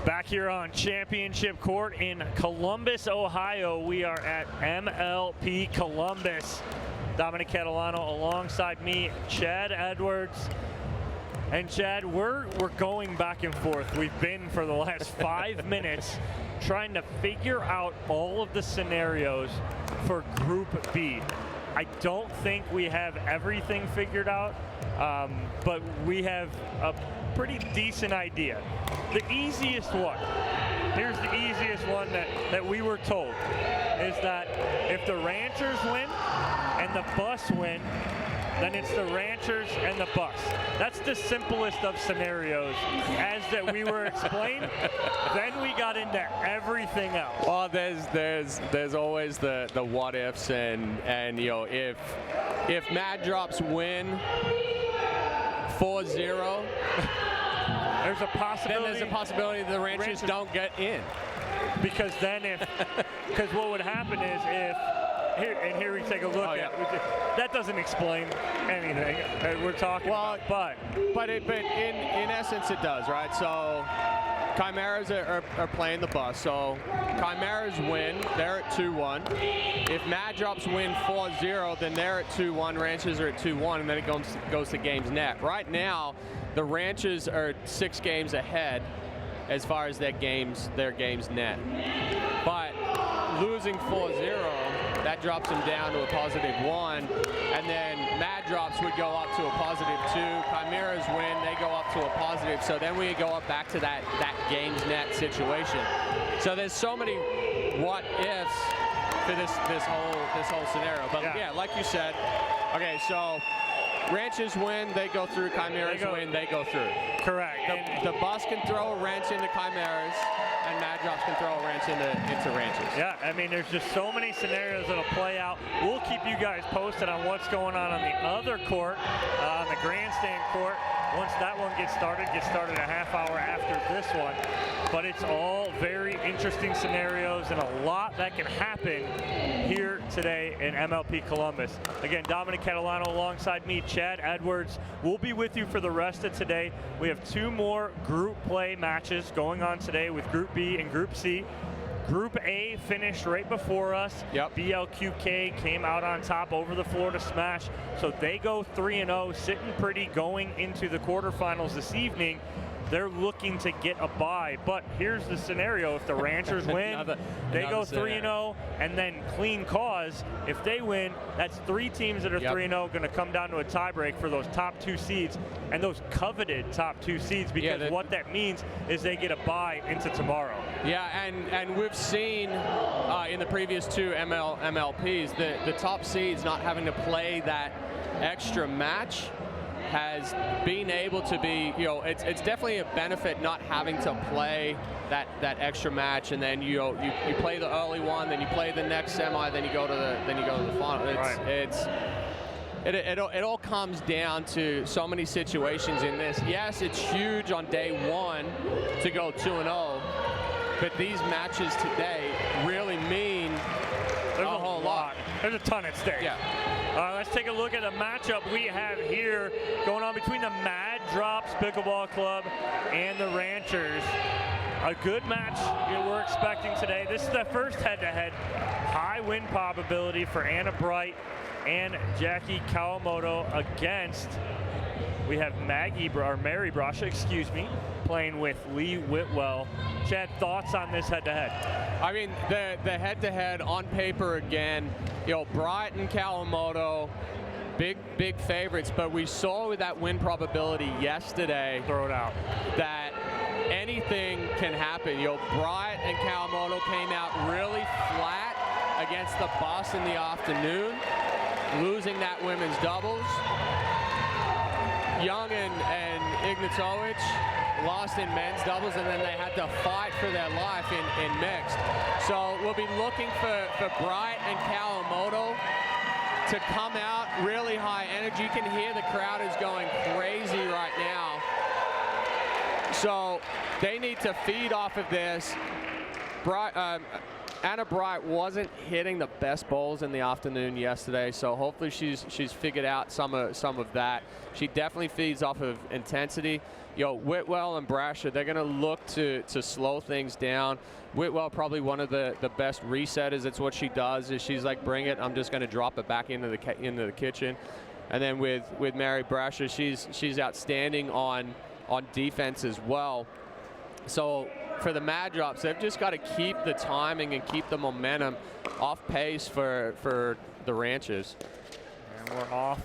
Back here on Championship Court in Columbus, Ohio. We are at MLP Columbus. Dominic Catalano alongside me, Chad Edwards. And Chad, we're going back and forth. We've been for the last 5 minutes trying to figure out all of the scenarios for Group B. I don't think we have everything figured out, but we have a pretty decent idea. The easiest one, here's the easiest one that we were told, is that if the Ranchers win and the Bus win, then it's the Ranchers and the Bus. That's the simplest of scenarios, as that we were explained. Then we got into everything else. Well, there's always the what ifs, and you know, if Mad Drops win 4-0, there's a possibility. Then there's a possibility the Ranchers don't get in. Because then because what would happen is here we take a look at that doesn't explain anything we're talking about, but in essence it does, right? So Chimeras are playing the Bus, so Chimeras win, they're at 2-1. If Mad Drops win 4-0, then they're at 2-1, Ranchers are at 2-1, and then it goes to games net. Right now, the Ranchers are 6 games ahead as far as their games net. But losing 4-0, that drops them down to a +1, and then Mad Drops would go up to a +2. Chimeras win, they go up to a +, so then we go up back to that games net situation. So there's so many what ifs for this whole scenario. But yeah, like you said, okay, so Ranchers win, they go through. Chimeras win, they go through. Correct. The Bus can throw a wrench into Chimeras, and Mad Drops can throw a wrench into Ranchers. Yeah, I mean, there's just so many scenarios that'll play out. We'll keep you guys posted on what's going on the other court, on the grandstand court. Once that one gets started a half hour after this one. But it's all very interesting scenarios and a lot that can happen here today in MLP Columbus. Again, Dominic Catalano alongside me, Chad Edwards. We'll be with you for the rest of today. We have 2 more group play matches going on today with Group B and Group C. Group A finished right before us. Yep. BLQK came out on top over the Florida Smash. So they go 3-0, sitting pretty going into the quarterfinals this evening. They're looking to get a bye, but here's the scenario. If the Ranchers win, they go 3-0, and then Clean Cause, if they win, that's 3 teams that are 3-0 going to come down to a tiebreak for those top 2 seeds and those coveted top 2 seeds, because what that means is they get a bye into tomorrow. Yeah, and we've seen in the previous 2 MLPs, the top seeds not having to play that extra match has been able to be, you know, it's definitely a benefit not having to play that extra match, and then you play the early one, then you play the next semi, then you go to the final. It all comes down to so many situations in this. Yes, it's huge on day 1 to go 2-0, but these matches today really mean a whole lot. There's a ton at stake. Yeah. Let's take a look at the matchup we have here going on between the Mad Drops Pickleball Club and the Ranchers. A good match we're expecting today. This is the first head-to-head. High win probability for Anna Bright and Jackie Kawamoto against, we have Mary Brascia, playing with Lee Whitwell. Chad, thoughts on this head-to-head? I mean, the head-to-head on paper again, you know, Bright and Kawamoto, big favorites, but we saw with that win probability yesterday, throw it out, that anything can happen. You know, Bright and Kawamoto came out really flat against the Bus in the afternoon, losing that women's doubles. Young and Ignatowich lost in men's doubles, and then they had to fight for their life in mixed. So we'll be looking for Bright and Kawamoto to come out really high energy. You can hear the crowd is going crazy right now. So they need to feed off of this. Anna Bright wasn't hitting the best balls in the afternoon yesterday, so hopefully she's figured out some of that. She definitely feeds off of intensity. Whitwell and Brascia, they're going to look to slow things down. Whitwell probably one of the best resetters. It's what she does. Is she's like, bring it. I'm just going to drop it back into the kitchen. And then with Mary Brascia, she's outstanding on defense as well. So for the mad drops, they've just got to keep the timing and keep the momentum off pace for the Ranchers. And we're off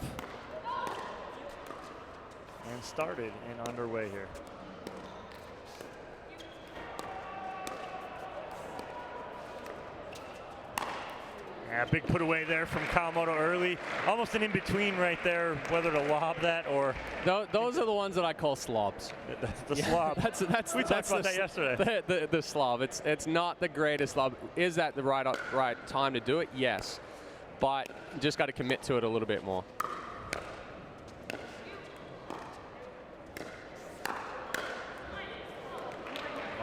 and started and underway here. Yeah, big put away there from Kawamoto early. Almost an in-between right there, whether to lob that or... Those are the ones that I call slobs. The slob. We talked about that yesterday. The slob. It's not the greatest slob. Is that the right time to do it? Yes. But you just got to commit to it a little bit more.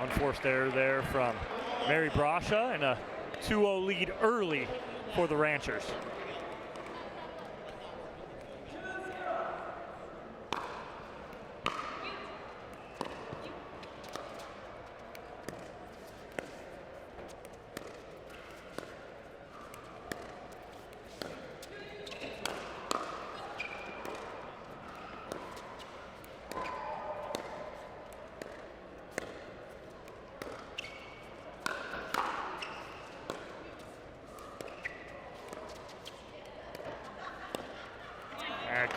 Unforced error there from Mary Brascia, and a 2-0 lead early for the Ranchers.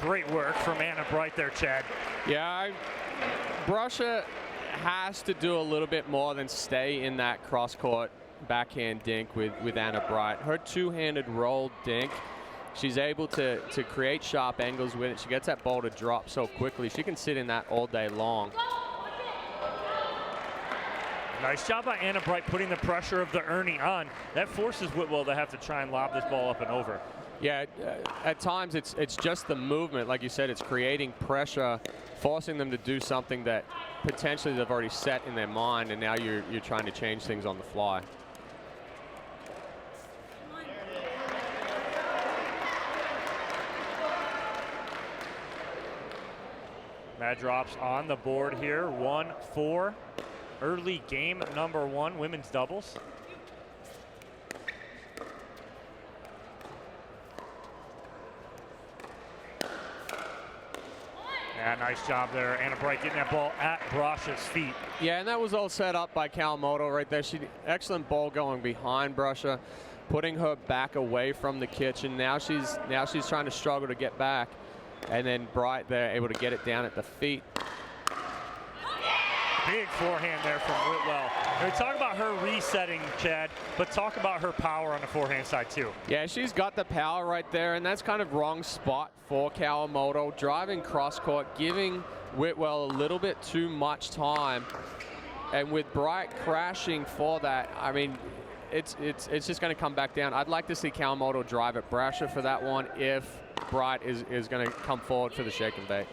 Great work from Anna Bright there, Chad. Yeah, Brascia has to do a little bit more than stay in that cross-court backhand dink with Anna Bright. Her two-handed roll dink, she's able to create sharp angles with it. She gets that ball to drop so quickly. She can sit in that all day long. Nice job by Anna Bright putting the pressure of the Ernie on. That forces Whitwell to have to try and lob this ball up and over. Yeah, at times it's just the movement. Like you said, it's creating pressure, forcing them to do something that potentially they've already set in their mind, and now you're trying to change things on the fly. Mad drops on the board here, 1-4. Early game number 1, women's doubles. Yeah, nice job there. Anna Bright getting that ball at Brascia's feet. Yeah, and that was all set up by Kawamoto right there. Excellent ball going behind Brascia, putting her back away from the kitchen. Now she's trying to struggle to get back, and then Bright there able to get it down at the feet. Big forehand there from Whitwell. We talk about her resetting, Chad, but talk about her power on the forehand side too. Yeah, she's got the power right there, and that's kind of wrong spot for Kawamoto. Driving cross court, giving Whitwell a little bit too much time, and with Bright crashing for that, I mean, it's just going to come back down. I'd like to see Kawamoto drive at Brascia for that one if Bright is going to come forward for the shake and bake.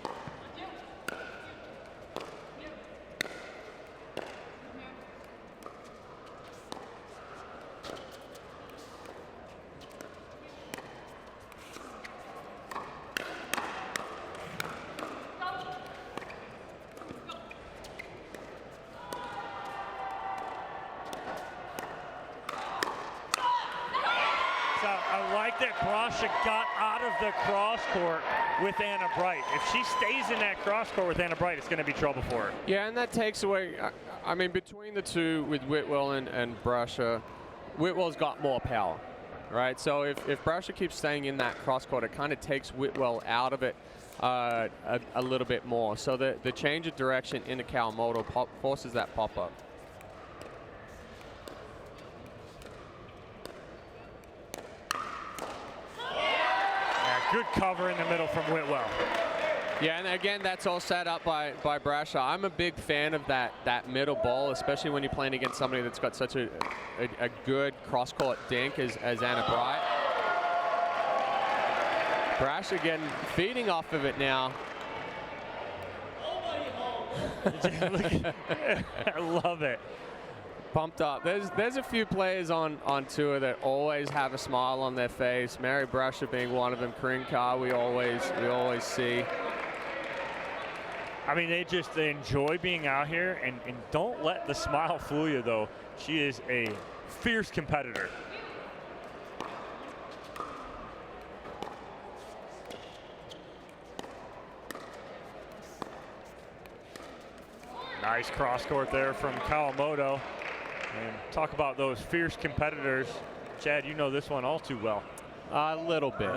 That Brascia got out of the cross court with Anna Bright. If she stays in that cross court with Anna Bright, it's going to be trouble for her. Yeah, and that takes away, I mean, between the two with Whitwell and Brascia, Whitwell's got more power, right? So if Brascia keeps staying in that cross court, it kind of takes Whitwell out of it a little bit more. So the change of direction into Kawamoto forces that pop-up. Good cover in the middle from Whitwell. Yeah, and again, that's all set up by Brascia. I'm a big fan of that middle ball, especially when you're playing against somebody that's got such a good cross-court dink as Anna Bright. Brascia again feeding off of it now. I love it. Pumped up. There's a few players on tour that always have a smile on their face. Mary Brascia being one of them. Corinne Carr we always see. I mean, they enjoy being out here, and don't let the smile fool you, though. She is a fierce competitor. Nice cross court there from Kawamoto. And talk about those fierce competitors. Chad, you know this one all too well. A little bit.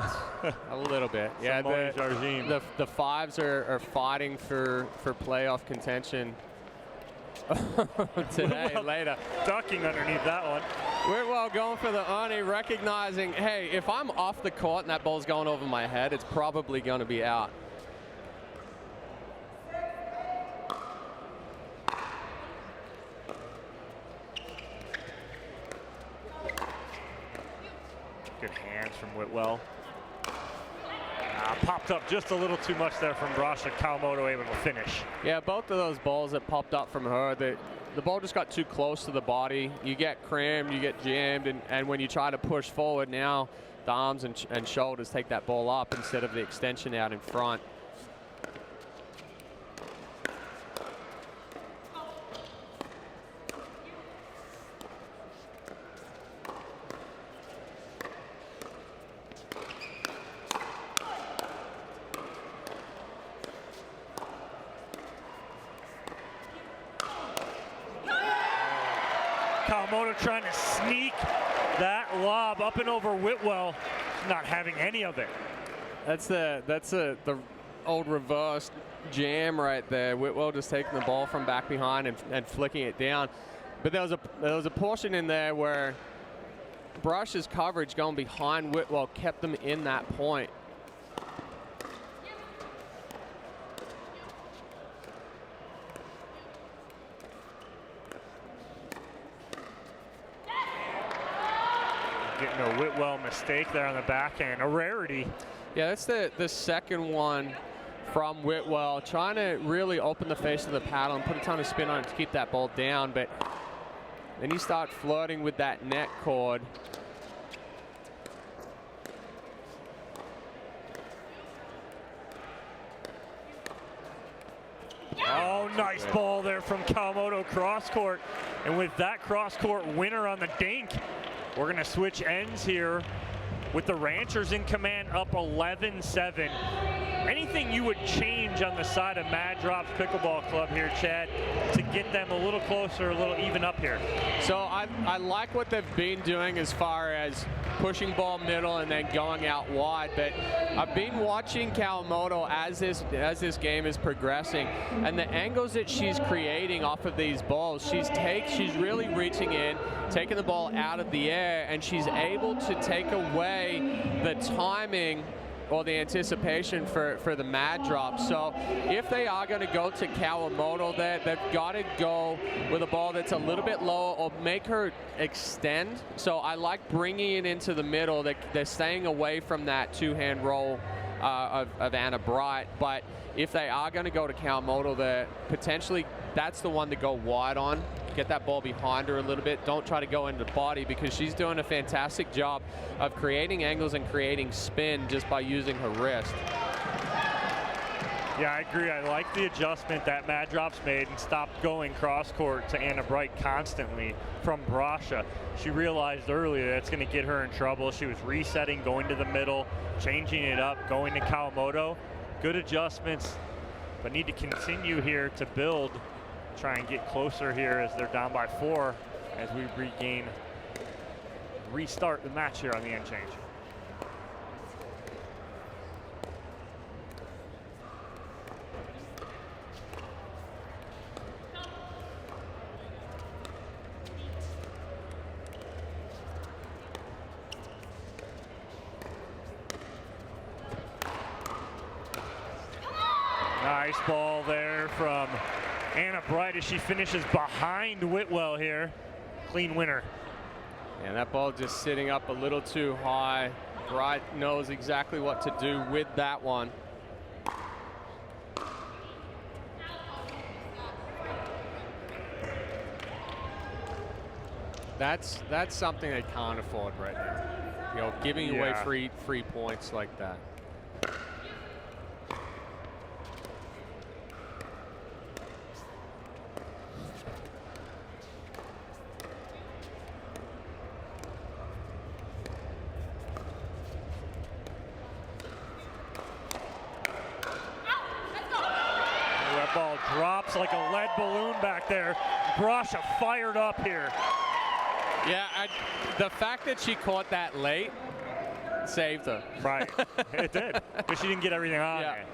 A little bit. Yeah, the fives are fighting for playoff contention today, later. Ducking underneath that one. Whitwell going for the Ernie, recognizing, hey, if I'm off the court and that ball's going over my head, it's probably going to be out. Good hands from Whitwell. Popped up just a little too much there from Brascia. Kawamoto able to finish. Yeah, both of those balls that popped up from her, the ball just got too close to the body. You get crammed, you get jammed, and when you try to push forward now, the arms and shoulders take that ball up instead of the extension out in front. Kawamoto trying to sneak that lob up and over Whitwell, not having any of it. That's the old reverse jam right there. Whitwell just taking the ball from back behind and flicking it down. But there was a portion in there where Brascia's coverage going behind Whitwell kept them in that point. Getting a Whitwell mistake there on the backhand, a rarity. Yeah, that's the second one from Whitwell, trying to really open the face of the paddle and put a ton of spin on it to keep that ball down, but then you start flirting with that net cord. Oh, nice ball there from Kawamoto cross court. And with that cross court winner on the dink, we're going to switch ends here with the Ranchers in command up 11-7. Anything you would change on the side of Mad Drops Pickleball Club here, Chad, to get them a little closer, a little even up here? So I like what they've been doing as far as pushing ball middle and then going out wide, but I've been watching Kawamoto as this game is progressing, and the angles that she's creating off of these balls, she's really reaching in, taking the ball out of the air, and she's able to take away the timing or the anticipation for the Mad Drop. So if they are going to go to Kawamoto there, they've got to go with a ball that's a little bit lower or make her extend. So I like bringing it into the middle. They're staying away from that two-hand roll of Anna Bright. But if they are going to go to Kawamoto there, potentially that's the one to go wide on. Get that ball behind her a little bit. Don't try to go into the body, because she's doing a fantastic job of creating angles and creating spin just by using her wrist. Yeah, I agree. I like the adjustment that Mad Drops made and stopped going cross court to Anna Bright constantly from Brascia. She realized earlier that's going to get her in trouble. She was resetting, going to the middle, changing it up, going to Kawamoto. Good adjustments, but need to continue here to build. Try and get closer here as they're down by 4 as we restart the match here on the end change. Nice ball there from Anna Bright as she finishes behind Whitwell here. Clean winner. And that ball just sitting up a little too high. Bright knows exactly what to do with that one. That's something they can't afford right now. You know, giving away free points like that. That ball drops like a lead balloon back there. Brascia fired up here. Yeah, the fact that she caught that late saved her. Right, it did, because she didn't get everything on Yeah. it.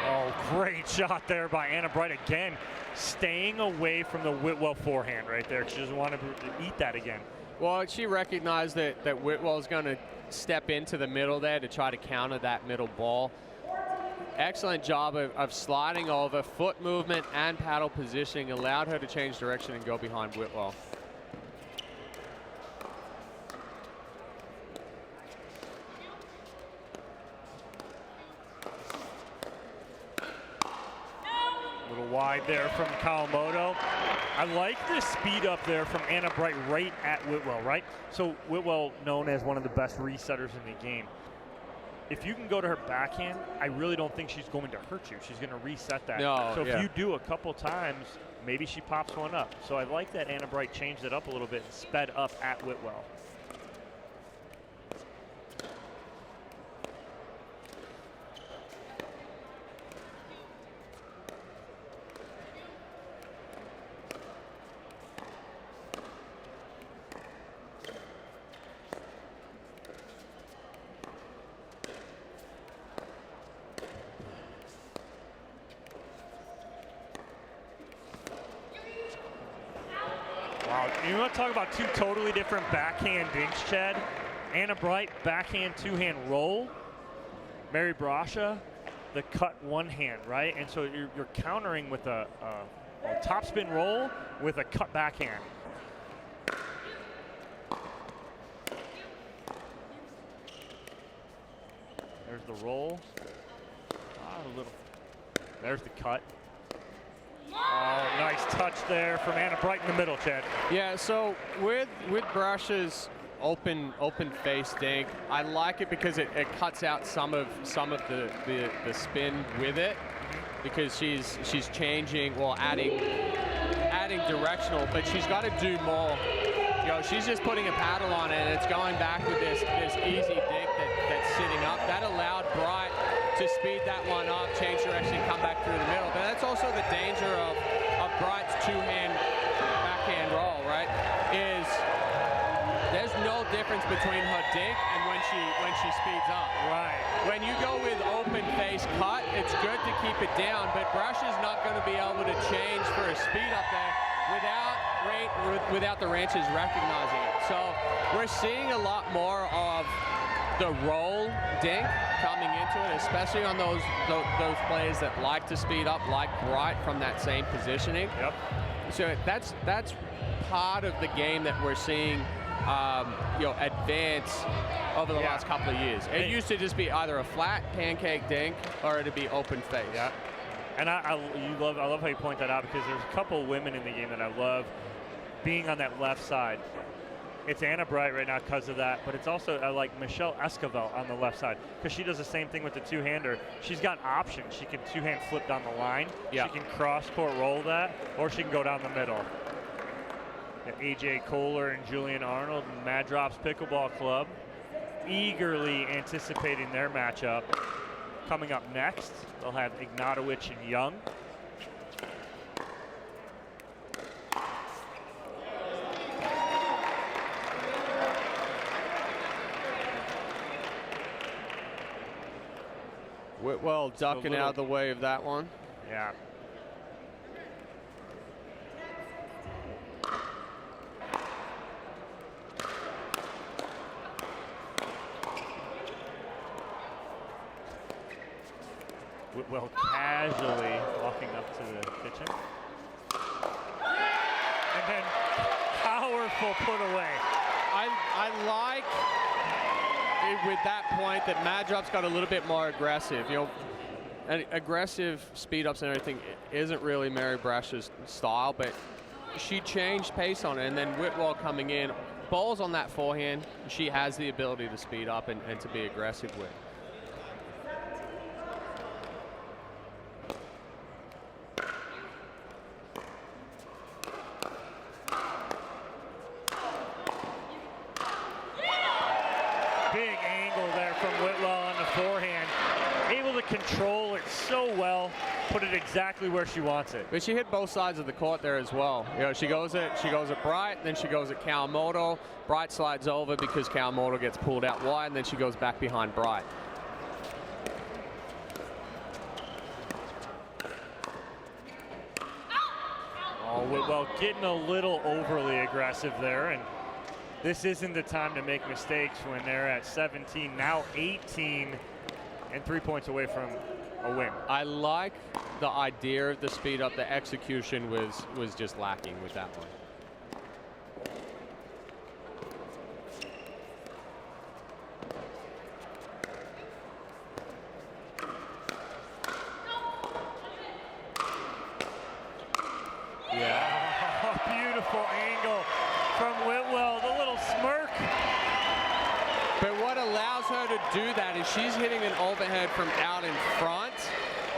Oh, great shot there by Anna Bright again, staying away from the Whitwell forehand right there. She doesn't want to eat that again. Well, she recognized that Whitwell is going to step into the middle there to try to counter that middle ball. Excellent job of sliding over, foot movement and paddle positioning allowed her to change direction and go behind Whitwell. A little wide there from Kawamoto. I like the speed up there from Anna Bright right at Whitwell, right? So Whitwell, known as one of the best resetters in the game. If you can go to her backhand, I really don't think she's going to hurt you. She's going to reset that. No, so if you do a couple times, maybe she pops one up. So I like that Anna Bright changed it up a little bit and sped up at Whitwell. Wow, you want to talk about two totally different backhand dinks, Chad? Anna Bright, backhand two-hand roll. Mary Brascia, the cut one hand, right? And so you're countering with a topspin roll with a cut backhand. There's the roll. There's the cut. Oh, nice touch there from Anna Bright in the middle, Chad. Yeah, so with Brascia's open face dink, I like it because it cuts out some of the spin with it, because she's changing, well, adding directional, but she's got to do more. You know, she's just putting a paddle on it, and it's going back with this easy dink that's sitting up. That allowed Bright to speed that one up, change direction, come back through the middle. But that's also the danger of Bright's two-hand backhand roll, right? Is there's no difference between her dink and when she speeds up. Right. When you go with open face cut, it's good to keep it down, but Brascia's not going to be able to change for a speed up there without the ranches recognizing it. So we're seeing a lot more of the roll dink coming into it, especially on those players that like to speed up, like Bright, from that same positioning. Yep. So that's part of the game that we're seeing, advance over the last couple of years. It used to just be either a flat pancake dink or it'd be open face. Yeah. And I love how you point that out, because there's a couple women in the game that I love being on that left side. It's Anna Bright right now because of that, but it's also I like Michelle Esquivel on the left side, because she does the same thing with the two-hander. She's got options. She can two-hand flip down the line. Yeah. She can cross-court roll that, or she can go down the middle. AJ Koller and Julian Arnold and Mad Drops Pickleball Club eagerly anticipating their matchup. Coming up next, they'll have Ignatowich and Young. Whitwell ducking out of the way of that one. Yeah. Whitwell casually walking up to the kitchen. And then powerful put away. I like, with that point that Madrop's got a little bit more aggressive. You know, and aggressive speed ups and everything isn't really Mary Brascia's style, but she changed pace on it, and then Whitwell coming in, balls on that forehand, she has the ability to speed up and to be aggressive with. Big angle there from Whitwell on the forehand. Able to control it so well, put it exactly where she wants it. But she hit both sides of the court there as well. You know, she goes at Bright, then she goes at Kawamoto. Bright slides over because Kawamoto gets pulled out wide, and then she goes back behind Bright. Oh, Whitwell getting a little overly aggressive there, and this isn't the time to make mistakes when they're at 17, now 18, and 3 points away from a win. I like the idea of the speed up. The execution was just lacking with that one. Yeah. Beautiful angle from Whitwell, the little smirk. But what allows her to do that is she's hitting an overhead from out in front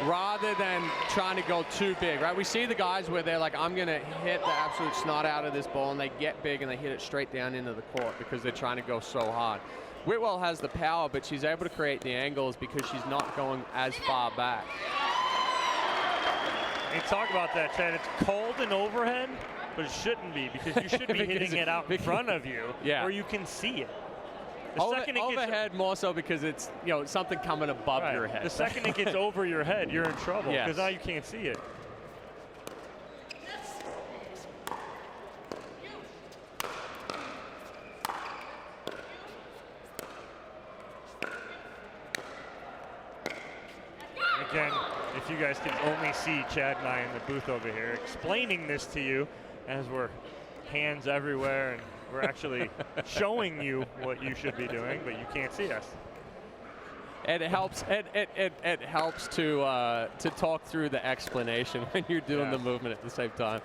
rather than trying to go too big, right? We see the guys where they're like, I'm going to hit the absolute snot out of this ball, and they get big and they hit it straight down into the court because they're trying to go so hard. Whitwell has the power, but she's able to create the angles because she's not going as far back. And talk about that, Chad. It's called an overhead, but it shouldn't be because you should be hitting it out in front of you where you can see it. Overhead more so because it's, you know, something coming above your head. The second it gets over your head, you're in trouble because now you can't see it. Again, if you guys can only see Chad and I in the booth over here explaining this to you as we're hands everywhere and we're actually showing you what you should be doing, but you can't see us. And it helps. It helps to talk through the explanation when you're doing the movement at the same time.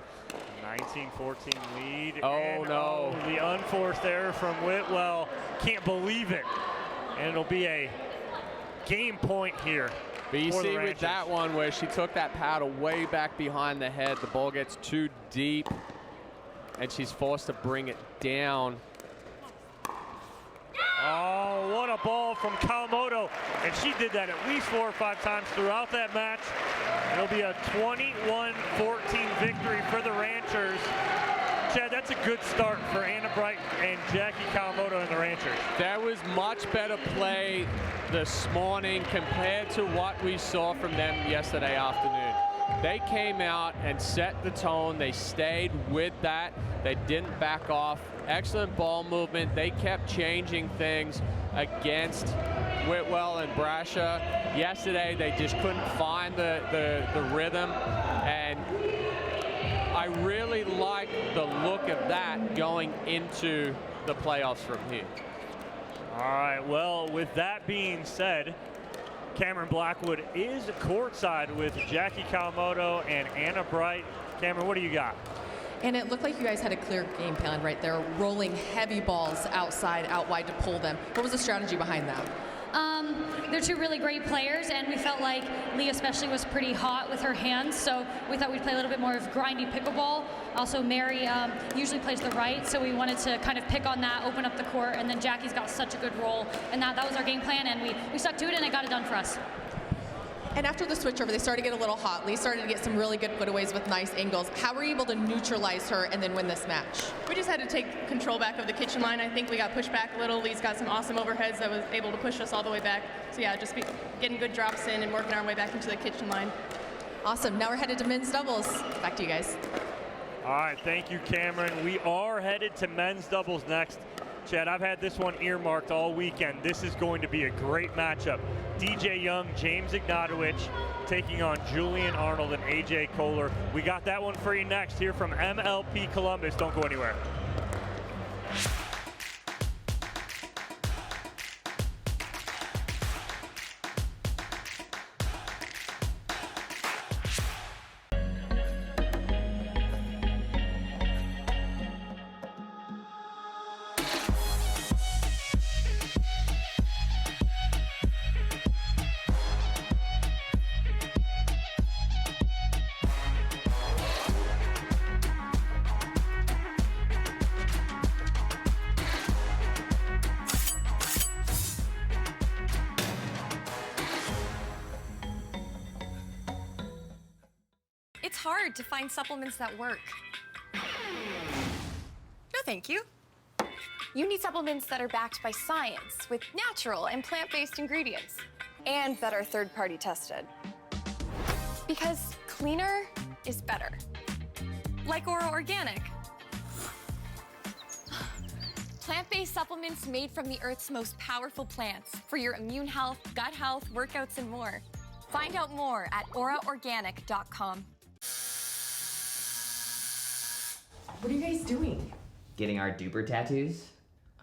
19-14 lead. Oh no! The unforced error from Whitwell. Can't believe it. And it'll be a game point here. But you see with that one where she took that paddle way back behind the head, the ball gets too deep, and she's forced to bring it down. Oh, what a ball from Kawamoto. And she did that at least 4 or 5 times throughout that match. It'll be a 21-14 victory for the Ranchers. Chad, that's a good start for Anna Bright and Jackie Kawamoto and the Ranchers. That was much better play this morning compared to what we saw from them yesterday afternoon. They came out and set the tone. They stayed with that. They didn't back off. Excellent ball movement. They kept changing things against Whitwell and Brascia. Yesterday, they just couldn't find the rhythm. And I really like the look of that going into the playoffs from here. All right, well, with that being said, Cameron Blackwood is courtside with Jackie Kawamoto and Anna Bright. Cameron, what do you got? And it looked like you guys had a clear game plan right there, rolling heavy balls outside, out wide to pull them. What was the strategy behind that? They're two really great players, and we felt like Lee especially was pretty hot with her hands, so we thought we'd play a little bit more of grindy pickleball. Also, Mary usually plays the right, so we wanted to kind of pick on that, open up the court, and then Jackie's got such a good roll, and that was our game plan, and we stuck to it, and it got it done for us. And after the switch over, they started to get a little hot. Lee started to get some really good putaways with nice angles. How were you able to neutralize her and then win this match? We just had to take control back of the kitchen line. I think we got pushed back a little. Lee's got some awesome overheads that was able to push us all the way back. So yeah, just getting good drops in and working our way back into the kitchen line. Awesome. Now we're headed to men's doubles. Back to you guys. All right, thank you, Cameron. We are headed to men's doubles next. Chad, I've had this one earmarked all weekend. This is going to be a great matchup. DJ Young, James Ignatowich taking on Julian Arnold and AJ Koller. We got that one for you next here from MLP Columbus. Don't go anywhere. hard to find supplements that work. No, thank you. You need supplements that are backed by science with natural and plant-based ingredients. And that are third-party tested. Because cleaner is better. Like Ora Organic. Plant-based supplements made from the Earth's most powerful plants for your immune health, gut health, workouts, and more. Find out more at oraorganic.com. What are you guys doing? Getting our duper tattoos.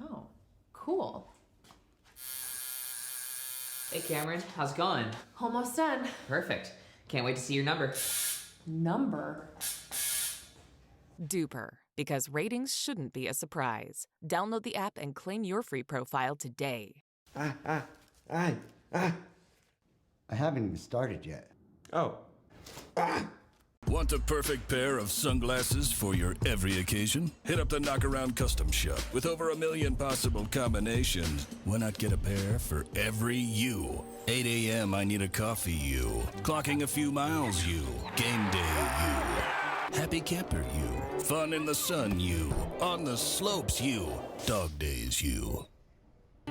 Oh, cool. Hey Cameron, how's it going? Almost done. Perfect. Can't wait to see your number. Number? Duper, because ratings shouldn't be a surprise. Download the app and claim your free profile today. I haven't even started yet. Oh. Want a perfect pair of sunglasses for your every occasion? Hit up the Knockaround Custom Shop. With over 1 million possible combinations, why not get a pair for every you? 8 a.m. I need a coffee you. Clocking a few miles you. Game day you. Happy camper you. Fun in the sun you. On the slopes you. Dog days you.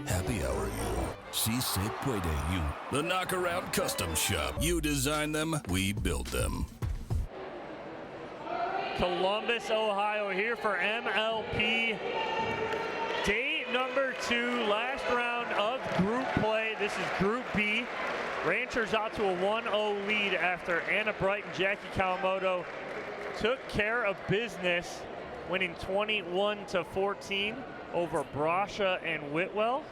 Happy hour you. Si se puede you. The Knockaround Custom Shop. You design them, we build them. Columbus, Ohio, here for MLP day number 2, last round of group play. This is Group B. Ranchers out to a 1-0 lead after Anna Bright and Jackie Kawamoto took care of business, winning 21-14 over Brascia and Whitwell.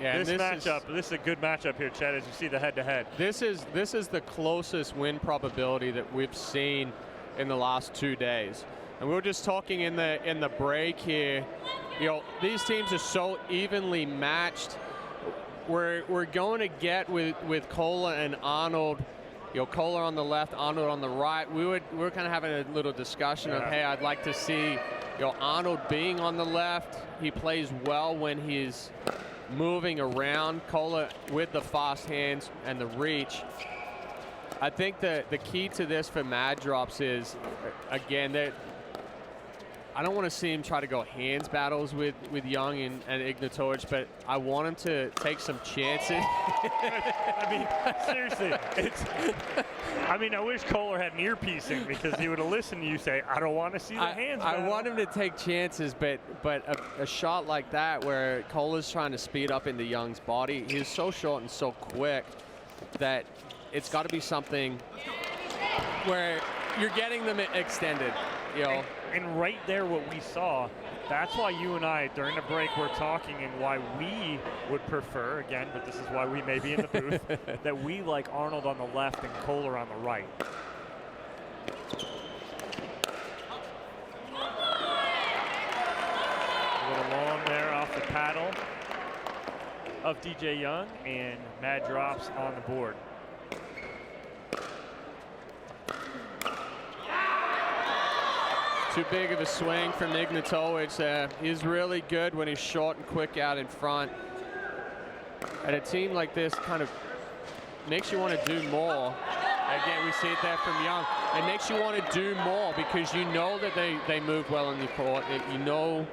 Yeah, this is a good matchup here, Chad, as you see the head-to-head. This is the closest win probability that we've seen in the last 2 days. And we were just talking in the break here, you know, these teams are so evenly matched. We're going to get with Koller and Arnold, you know, Koller on the left, Arnold on the right. We were kind of having a little discussion of, hey, I'd like to see, you know, Arnold being on the left. He plays well when he's moving around. Koller with the fast hands and the reach. I think the key to this for Mad Drops is, again, that I don't want to see him try to go hands battles with Young and Ignatowich, but I want him to take some chances. I mean, seriously, I wish Koller had an earpiece in, because he would have listened to you say, I don't want to see the hands battle. I want him to take chances, but a shot like that where Koller's trying to speed up into Young's body, he's so short and so quick that it's got to be something where you're getting them extended, you know. And right there, what we saw, that's why you and I, during the break, were talking, and why we would prefer, again, but this is why we may be in the booth, that we like Arnold on the left and Koller on the right. A little long there off the paddle of DJ Young, and Mad Drops on the board. Too big of a swing from Ignatowich. He's really good when he's short and quick out in front. And a team like this kind of makes you want to do more. Again, we see it there from Young. It makes you want to do more because you know that they move well in the court. You know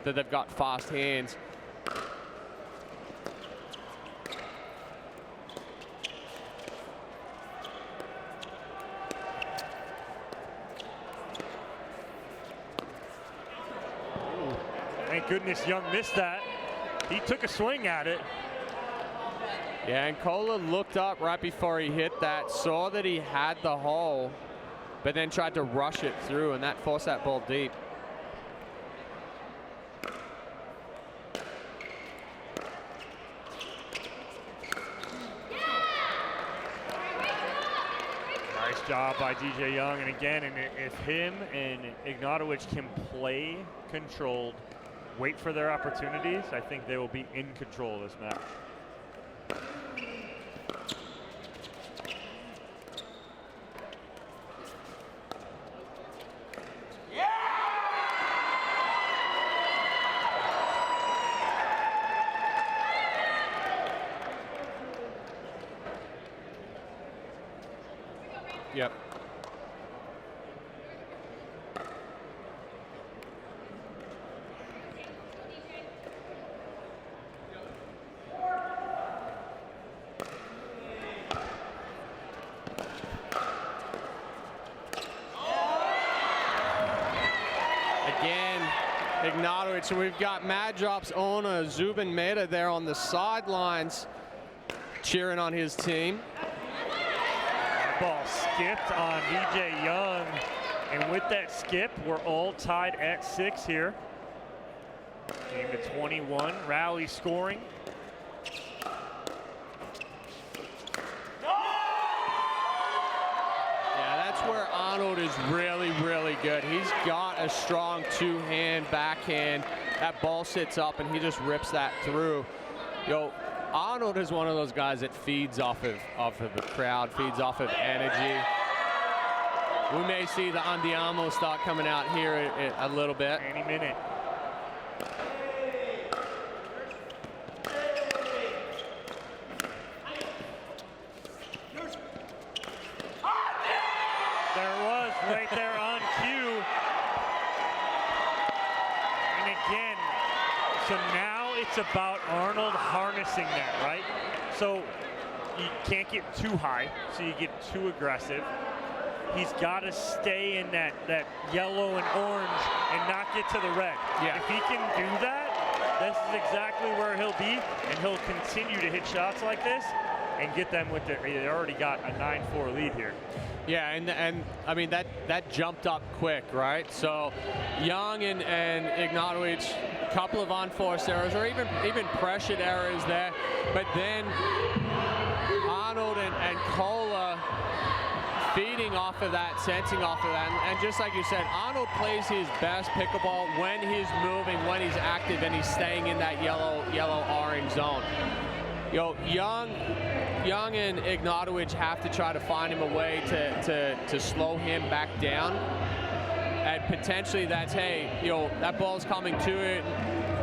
that they've got fast hands. Thank goodness Young missed that. He took a swing at it. Yeah, and Koller looked up right before he hit that, saw that he had the hole, but then tried to rush it through, and that forced that ball deep. Nice job by DJ Young, and again, if him and Ignatowich can play controlled, wait for their opportunities, I think they will be in control of this match. Yep. Ignatowich. And we've got Mad Drop's owner, Zubin Mehta, there on the sidelines cheering on his team. Ball skipped on DJ Young. And with that skip, we're all tied at 6 here. Game to 21, rally scoring. Yeah, that's where Arnold is really, really good. He's got a strong two-hand backhand. That ball sits up and he just rips that through. Arnold is one of those guys that feeds off of the crowd, feeds off of energy. We may see the Andiamo start coming out here a little bit. Any minute. There it was, right there on cue. And again, so now it's about Arnold harnessing that, right? So you can't get too high, so you get too aggressive. He's got to stay in that yellow and orange and not get to the red. Yeah. If he can do that, this is exactly where he'll be, and he'll continue to hit shots like this and get them with they already got a 9-4 lead here. Yeah, and I mean that jumped up quick, right? So Young and Ignatowich, a couple of unforced errors or even pressured errors there, but then Arnold and Koller feeding off of that, sensing off of that, and just like you said, Arnold plays his best pickleball when he's moving, when he's active, and he's staying in that yellow-orange zone. Young and Ignatowich have to try to find him a way to slow him back down, and potentially that's, hey, that ball's coming to it.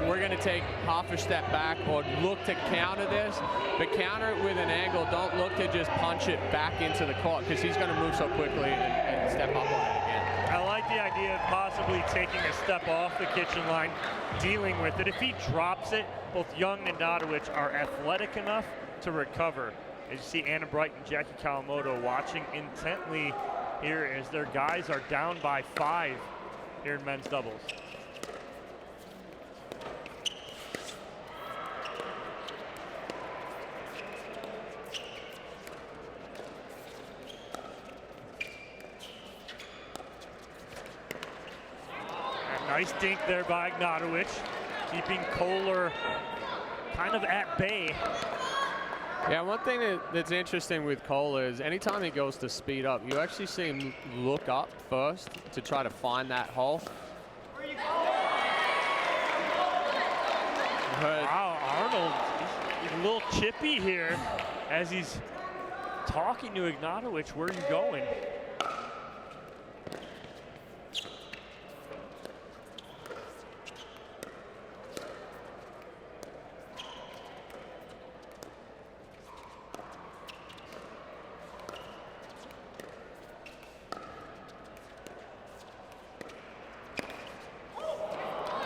We're going to take half a step back or look to counter this, but counter it with an angle. Don't look to just punch it back into the court because he's going to move so quickly and step up on it again. I like the idea of possibly taking a step off the kitchen line, dealing with it. If he drops it, both Young and Ignatowich are athletic enough to recover. As you see Anna Bright and Jackie Kawamoto watching intently here as their guys are down by 5 here in men's doubles. Nice dink there by Ignatowich, keeping Koller kind of at bay. Yeah, one thing that's interesting with Koller is anytime he goes to speed up, you actually see him look up first to try to find that hole. Wow, Arnold, he's a little chippy here as he's talking to Ignatowich. Where are you going?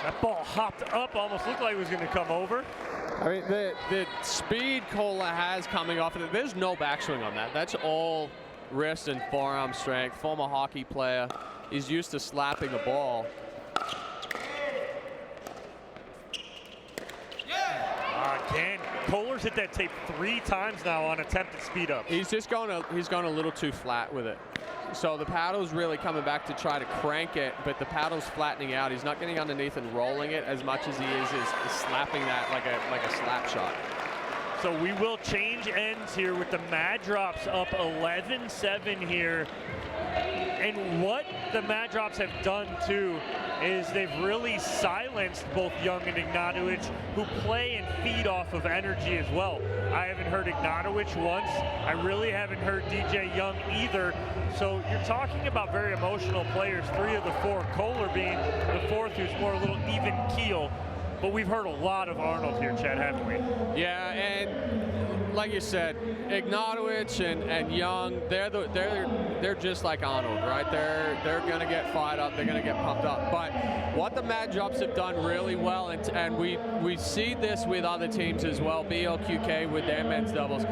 That ball hopped up, almost looked like it was going to come over. I mean, the speed Koller has coming off of it, there's no backswing on that. That's all wrist and forearm strength. Former hockey player. He's used to slapping a ball. Again, Koller's hit that tape 3 times now on attempted speed up. He's gone a little too flat with it. So the paddle's really coming back to try to crank it, but the paddle's flattening out. He's not getting underneath and rolling it as much as he is slapping that like a slap shot. So we will change ends here with the Mad Drops up 11-7 here. And what the Mad Drops have done too is they've really silenced both Young and Ignatowich, who play and feed off of energy as well. I haven't heard Ignatowich once. I really haven't heard DJ Young either. So you're talking about very emotional players, 3 of the 4, Koller being the 4th, who's more a little even keel. But we've heard a lot of Arnold here, Chad, haven't we? Yeah, and like you said, Ignatowich and Young, they're just like Arnold, right? They're going to get fired up. They're going to get pumped up. But what the Mad Drops have done really well, and we see this with other teams as well, BLQK with their men's doubles.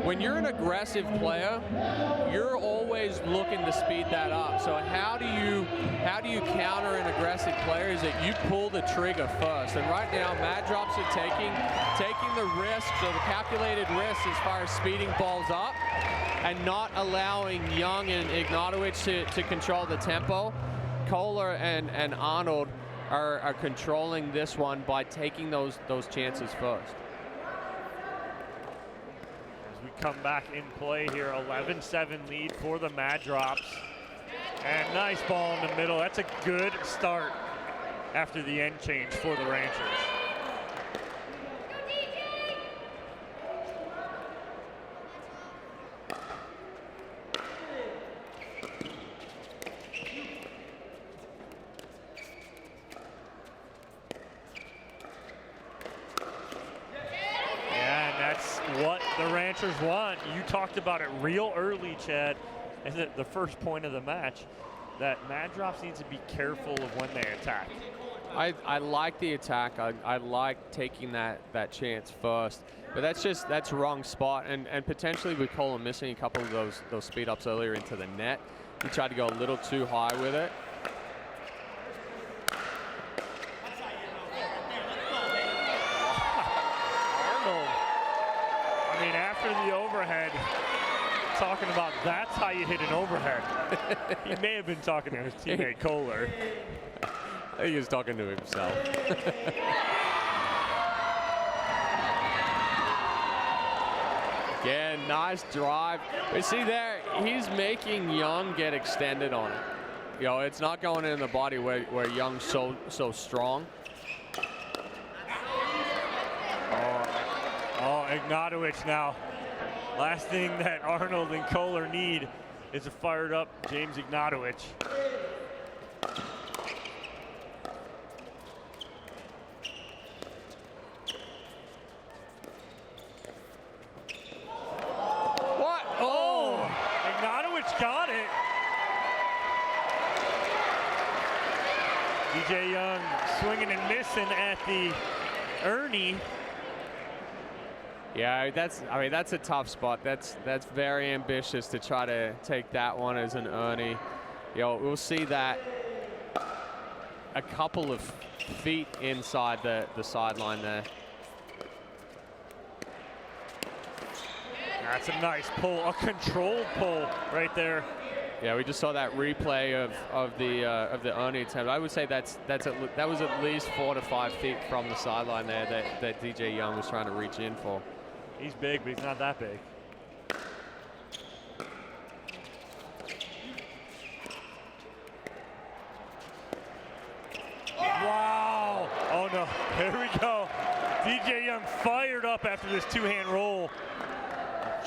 When you're an aggressive player, you're always looking to speed that up. So how do you counter an aggressive player? Is that you pull the trigger first. And right now, Mad Drops are taking the risks, or the calculated risks as far as speeding balls up, and not allowing Young and Ignatowich to control the tempo. Koller and Arnold are controlling this one by taking those chances first. As we come back in play here, 11-7 lead for the Mad Drops. And nice ball in the middle. That's a good start after the end change for the Ranchers. What the Ranchers want. You talked about it real early, Chad, and the first point of the match, that Mad Drops needs to be careful of when they attack. I like the attack. I like taking that chance first, but that's wrong spot, and potentially with Koller missing a couple of those speed ups earlier into the net. He tried to go a little too high with it. I mean, after the overhead, talking about that's how you hit an overhead. He may have been talking to his teammate Koller. I think he was talking to himself. Again, nice drive. But see there, he's making Young get extended on it. You know, it's not going in the body where Young's so strong. Oh, Ignatowich now. Last thing that Arnold and Koller need is a fired up James Ignatowich. What? Oh! Ignatowich got it. DJ Young swinging and missing at the Ernie. Yeah, that's a tough spot. That's very ambitious to try to take that one as an Ernie. You know, we'll see that a couple of feet inside the sideline there. That's a nice pull, a controlled pull right there. Yeah, we just saw that replay of the Ernie attempt. I would say that was at least 4 to 5 feet from the sideline there that DJ Young was trying to reach in for. He's big, but he's not that big. Wow! Oh no, here we go. DJ Young fired up after this two-hand roll.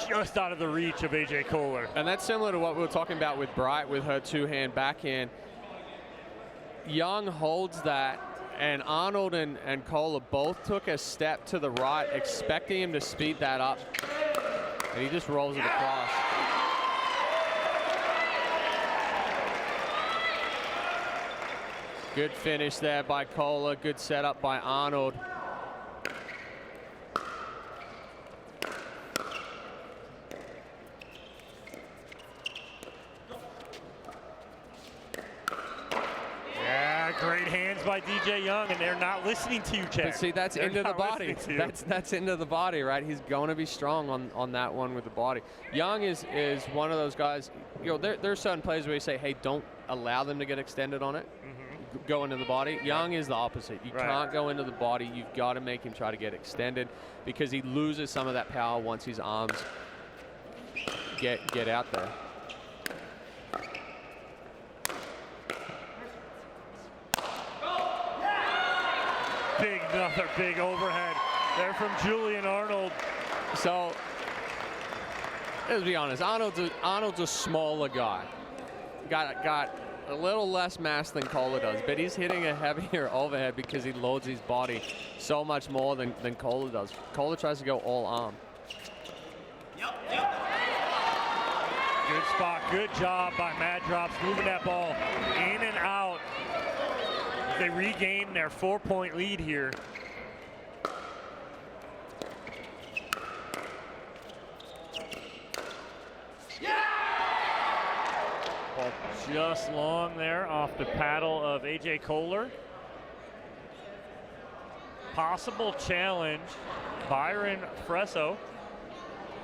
Just out of the reach of AJ Koller. And that's similar to what we were talking about with Bright with her two-hand backhand. Young holds that, and Arnold and Koller both took a step to the right, expecting him to speed that up, and he just rolls it across. Good finish there by Koller, good setup by Arnold. Great hands by DJ Young, and they're not listening to you, Chad. But see, that's into the body. That's into the body, right? He's going to be strong on that one with the body. Young is one of those guys. You know, there are certain plays where you say, hey, don't allow them to get extended on it. Go into the body. Young is the opposite. You can't go into the body. You've got to make him try to get extended, because he loses some of that power once his arms get out there. Another big overhead there from Julian Arnold. So, let's be honest, Arnold's a smaller guy. Got a little less mass than Koller does, but he's hitting a heavier overhead because he loads his body so much more than Koller does. Koller tries to go all arm. Good spot, good job by Mad Drops, moving that ball in and out. They regain their 4-point lead here. Ball just long there off the paddle of AJ Koller. Possible challenge, Byron Fresso,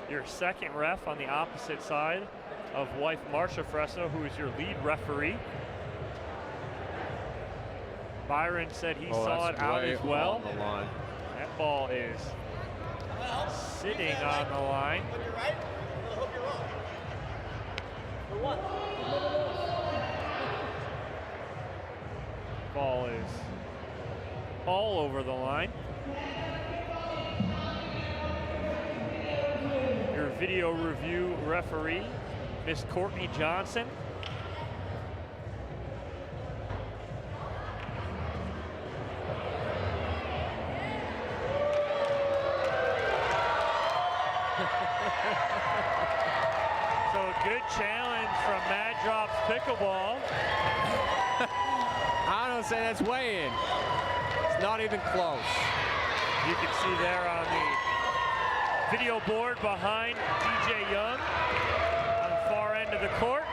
your second ref on the opposite side of wife Marcia Fresso, who is your lead referee. Byron said he saw it out as well. On the line. That ball is sitting on the line. Ball is all over the line. Your video review referee, Miss Courtney Johnson. So a good challenge from Mad Drops Pickleball. I don't say that's way in. It's not even close. You can see there on the video board behind DJ Young on the far end of the court.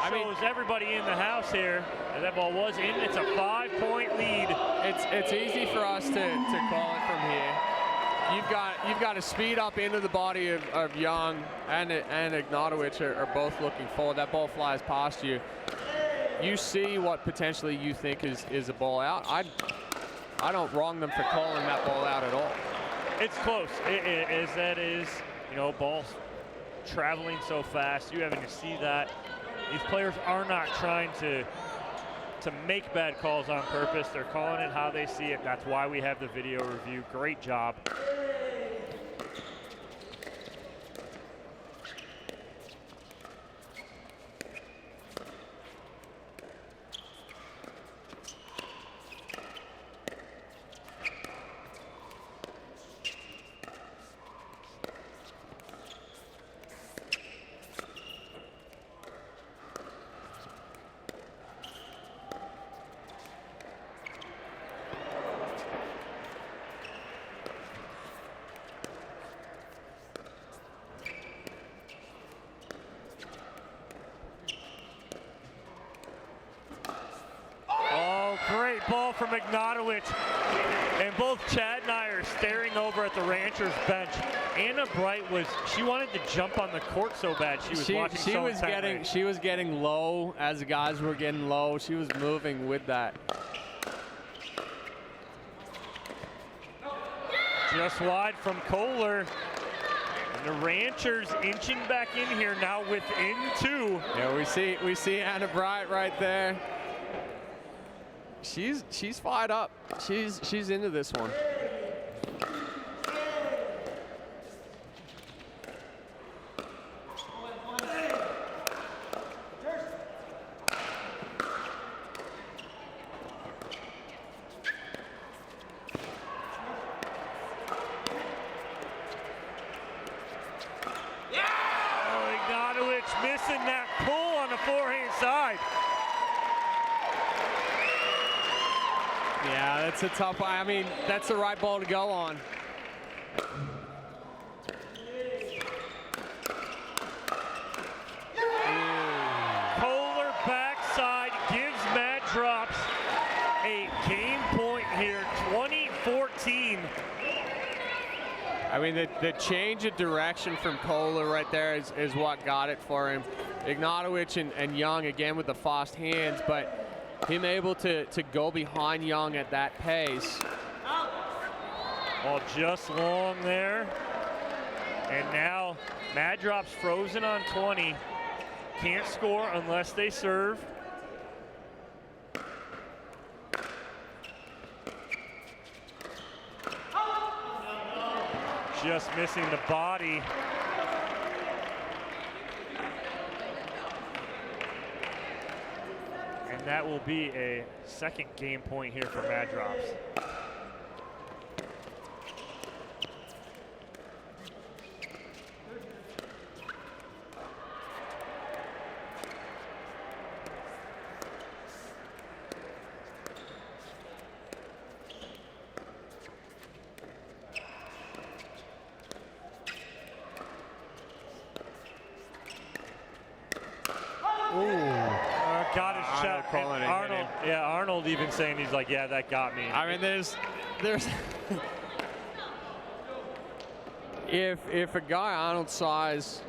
Shows everybody in the house here. And that ball was in. It's a 5-point lead. It's easy for us to call it from here. You've got to speed up into the body of Young and Ignatowich are both looking forward. That ball flies past you. You see what potentially you think is a ball out. I don't wrong them for calling that ball out at all. It's close. That is, you know, balls traveling so fast. You having to see that. These players are not trying to make bad calls on purpose. They're calling it how they see it. That's why we have the video review. Great job. Great ball from Ignatowich. And both Chad and I are staring over at the Ranchers bench. Anna Bright she wanted to jump on the court so bad. She was watching so intently. She was getting low as the guys were getting low. She was moving with that. Just wide from Koller. And the Ranchers inching back in here now within 2. Yeah, we see Anna Bright right there. She's fired up. She's into this one. Oh, Ignatowich missing that pull on the forehand side. Yeah, that's a tough one. I mean, that's the right ball to go on. Koller backside gives Mad Drops a game point here, 20-14. I mean, the change of direction from Koller right there is what got it for him. Ignatowich and Young again with the fast hands, but him able to go behind Young at that pace. Ball just long there. And now Mad Drops frozen on 20. Can't score unless they serve. Just missing the body. And that will be a second game point here for Mad Drops. calling it. Arnold, yeah, Arnold even saying he's like, yeah, that got me. I mean, there's if a guy Arnold's size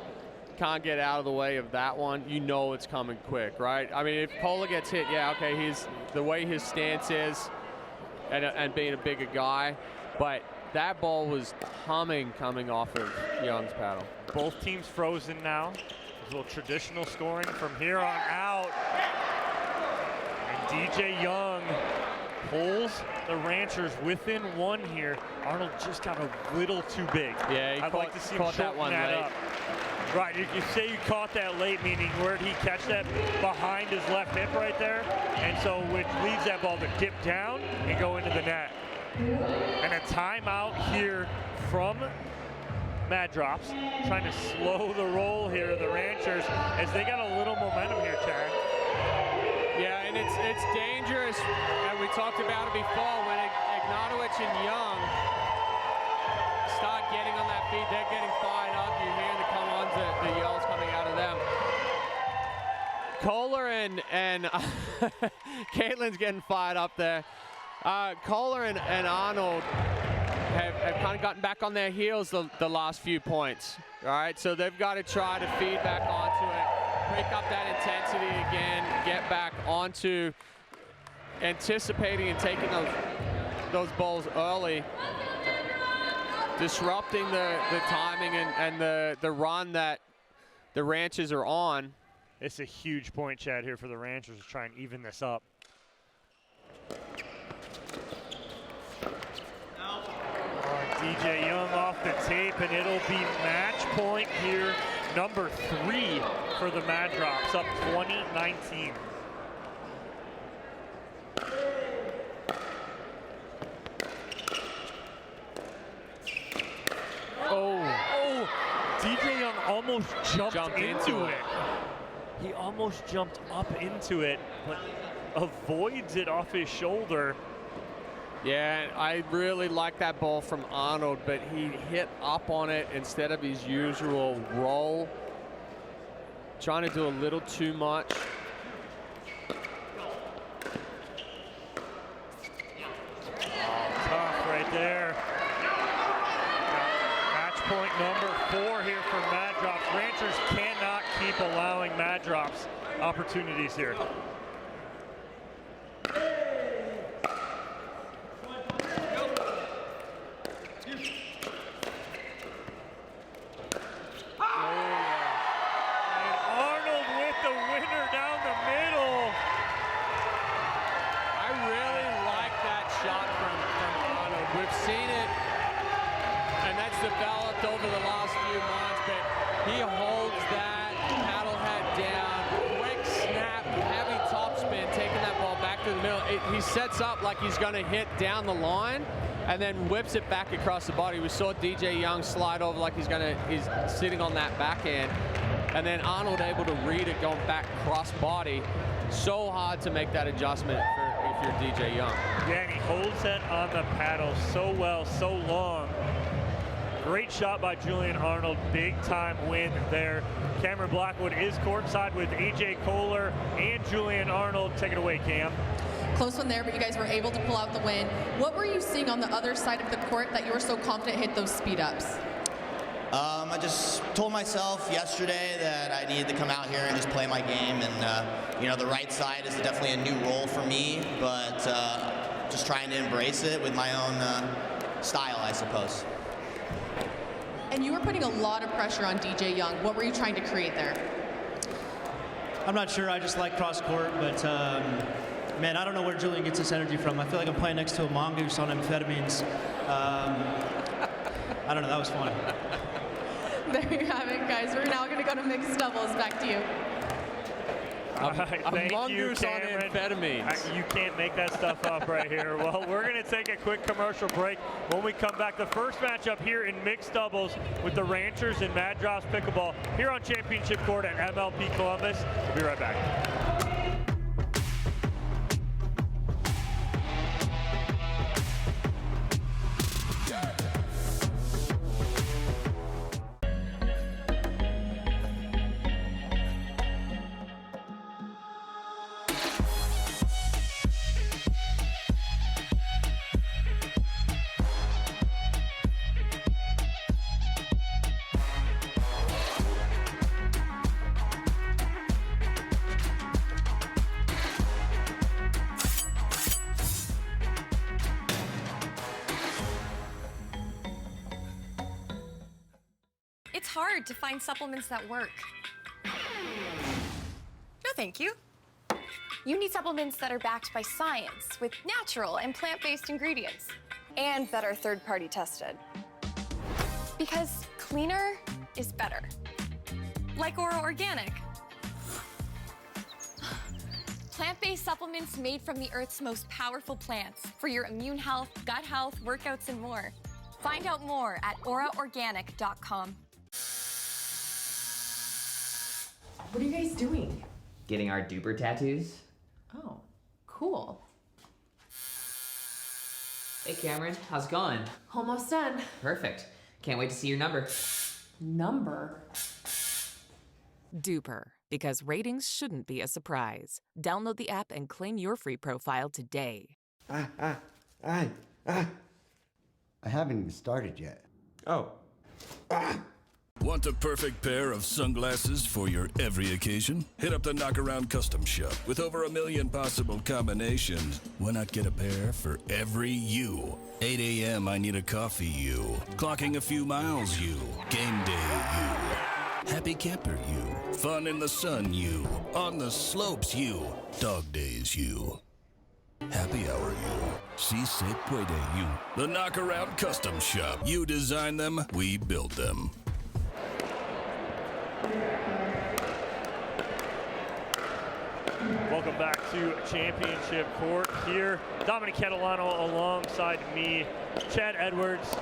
can't get out of the way of that one, you know it's coming quick, right? I mean, if Koller gets hit, yeah, okay, he's the way his stance is, and being a bigger guy, but that ball was humming coming off of Young's paddle. Both teams frozen now. A little traditional scoring from here on out. And DJ Young pulls the Ranchers within one here. Arnold just got a little too big. Yeah, I'd like to see him shorten that up. Right, you say you caught that late, meaning where did he catch that? Behind his left hip right there. And so which leads that ball to dip down and go into the net. And a timeout here from Mad Drops, trying to slow the roll here of the Ranchers as they got a little momentum here, Chad. Yeah, and it's dangerous, and we talked about it before, when Ignatowich and Young start getting on that feet, they're getting fired up. You hear the come-ons, the yells coming out of them. Koller and Caitlin's getting fired up there. Koller and Arnold have kind of gotten back on their heels the last few points. All right, so they've got to try to feed back onto it, break up that intensity again, get back onto anticipating and taking those balls early, disrupting the timing and the run that the Ranchers are on. It's a huge point, Chad, here for the Ranchers to try and even this up. DJ Young off the tape, and it'll be match point here, number 3 for the Mad Drops, up 20-19. Oh, DJ Young almost jumped into it. He almost jumped up into it, but avoids it off his shoulder. Yeah, I really like that ball from Arnold, but he hit up on it instead of his usual roll. Trying to do a little too much. Tough right there. Match point number 4 here for Mad Drops. Ranchers cannot keep allowing Mad Drops opportunities here. He sets up like he's going to hit down the line and then whips it back across the body. We saw DJ Young slide over like he's sitting on that backhand, and then Arnold able to read it going back cross body. So hard to make that adjustment if you're DJ Young. Yeah, and he holds it on the paddle so well, so long. Great shot by Julian Arnold, big time win there. Cameron Blackwood is courtside with AJ Koller and Julian Arnold. Take it away, Cam. Close one there, but you guys were able to pull out the win. What were you seeing on the other side of the court that you were so confident hit those speed ups? I just told myself yesterday that I needed to come out here and just play my game, and you know, the right side is definitely a new role for me, but just trying to embrace it with my own style, I suppose. And you were putting a lot of pressure on DJ Young. What were you trying to create there? I'm not sure. I just like cross court, but man, I don't know where Julian gets this energy from. I feel like I'm playing next to a mongoose on amphetamines. I don't know. That was fun. There you have it, guys. We're now going to go to mixed doubles. Back to you. All right, thank you, mongoose on Cameron. amphetamines. You can't make that stuff up right here. Well, we're going to take a quick commercial break. When we come back, the first matchup here in mixed doubles with the Ranchers and Mad Drops Pickleball here on Championship Court at MLP Columbus. We'll be right back. it's hard to find supplements that work. No, thank you. You need supplements that are backed by science with natural and plant-based ingredients and that are third-party tested. Because cleaner is better. Like Ora Organic. Plant-based supplements made from the Earth's most powerful plants for your immune health, gut health, workouts, and more. Find out more at oraorganic.com. What are you guys doing? Getting our duper tattoos. Oh, cool. Hey Cameron, how's it going? Almost done. Perfect. Can't wait to see your number. Number? Duper, because ratings shouldn't be a surprise. Download the app and claim your free profile today. I haven't even started yet. Oh. Want the perfect pair of sunglasses for your every occasion? Hit up the Knockaround Custom Shop. With over 1 million possible combinations, why not get a pair for every you? 8 a.m. I need a coffee you. Clocking a few miles you. Game day you. Happy camper you. Fun in the sun you. On the slopes you. Dog days you. Happy hour you. Si se puede you. The Knockaround Custom Shop. You design them, we build them. Welcome back to Championship Court here. Dominic Catalano alongside me, Chad Edwards.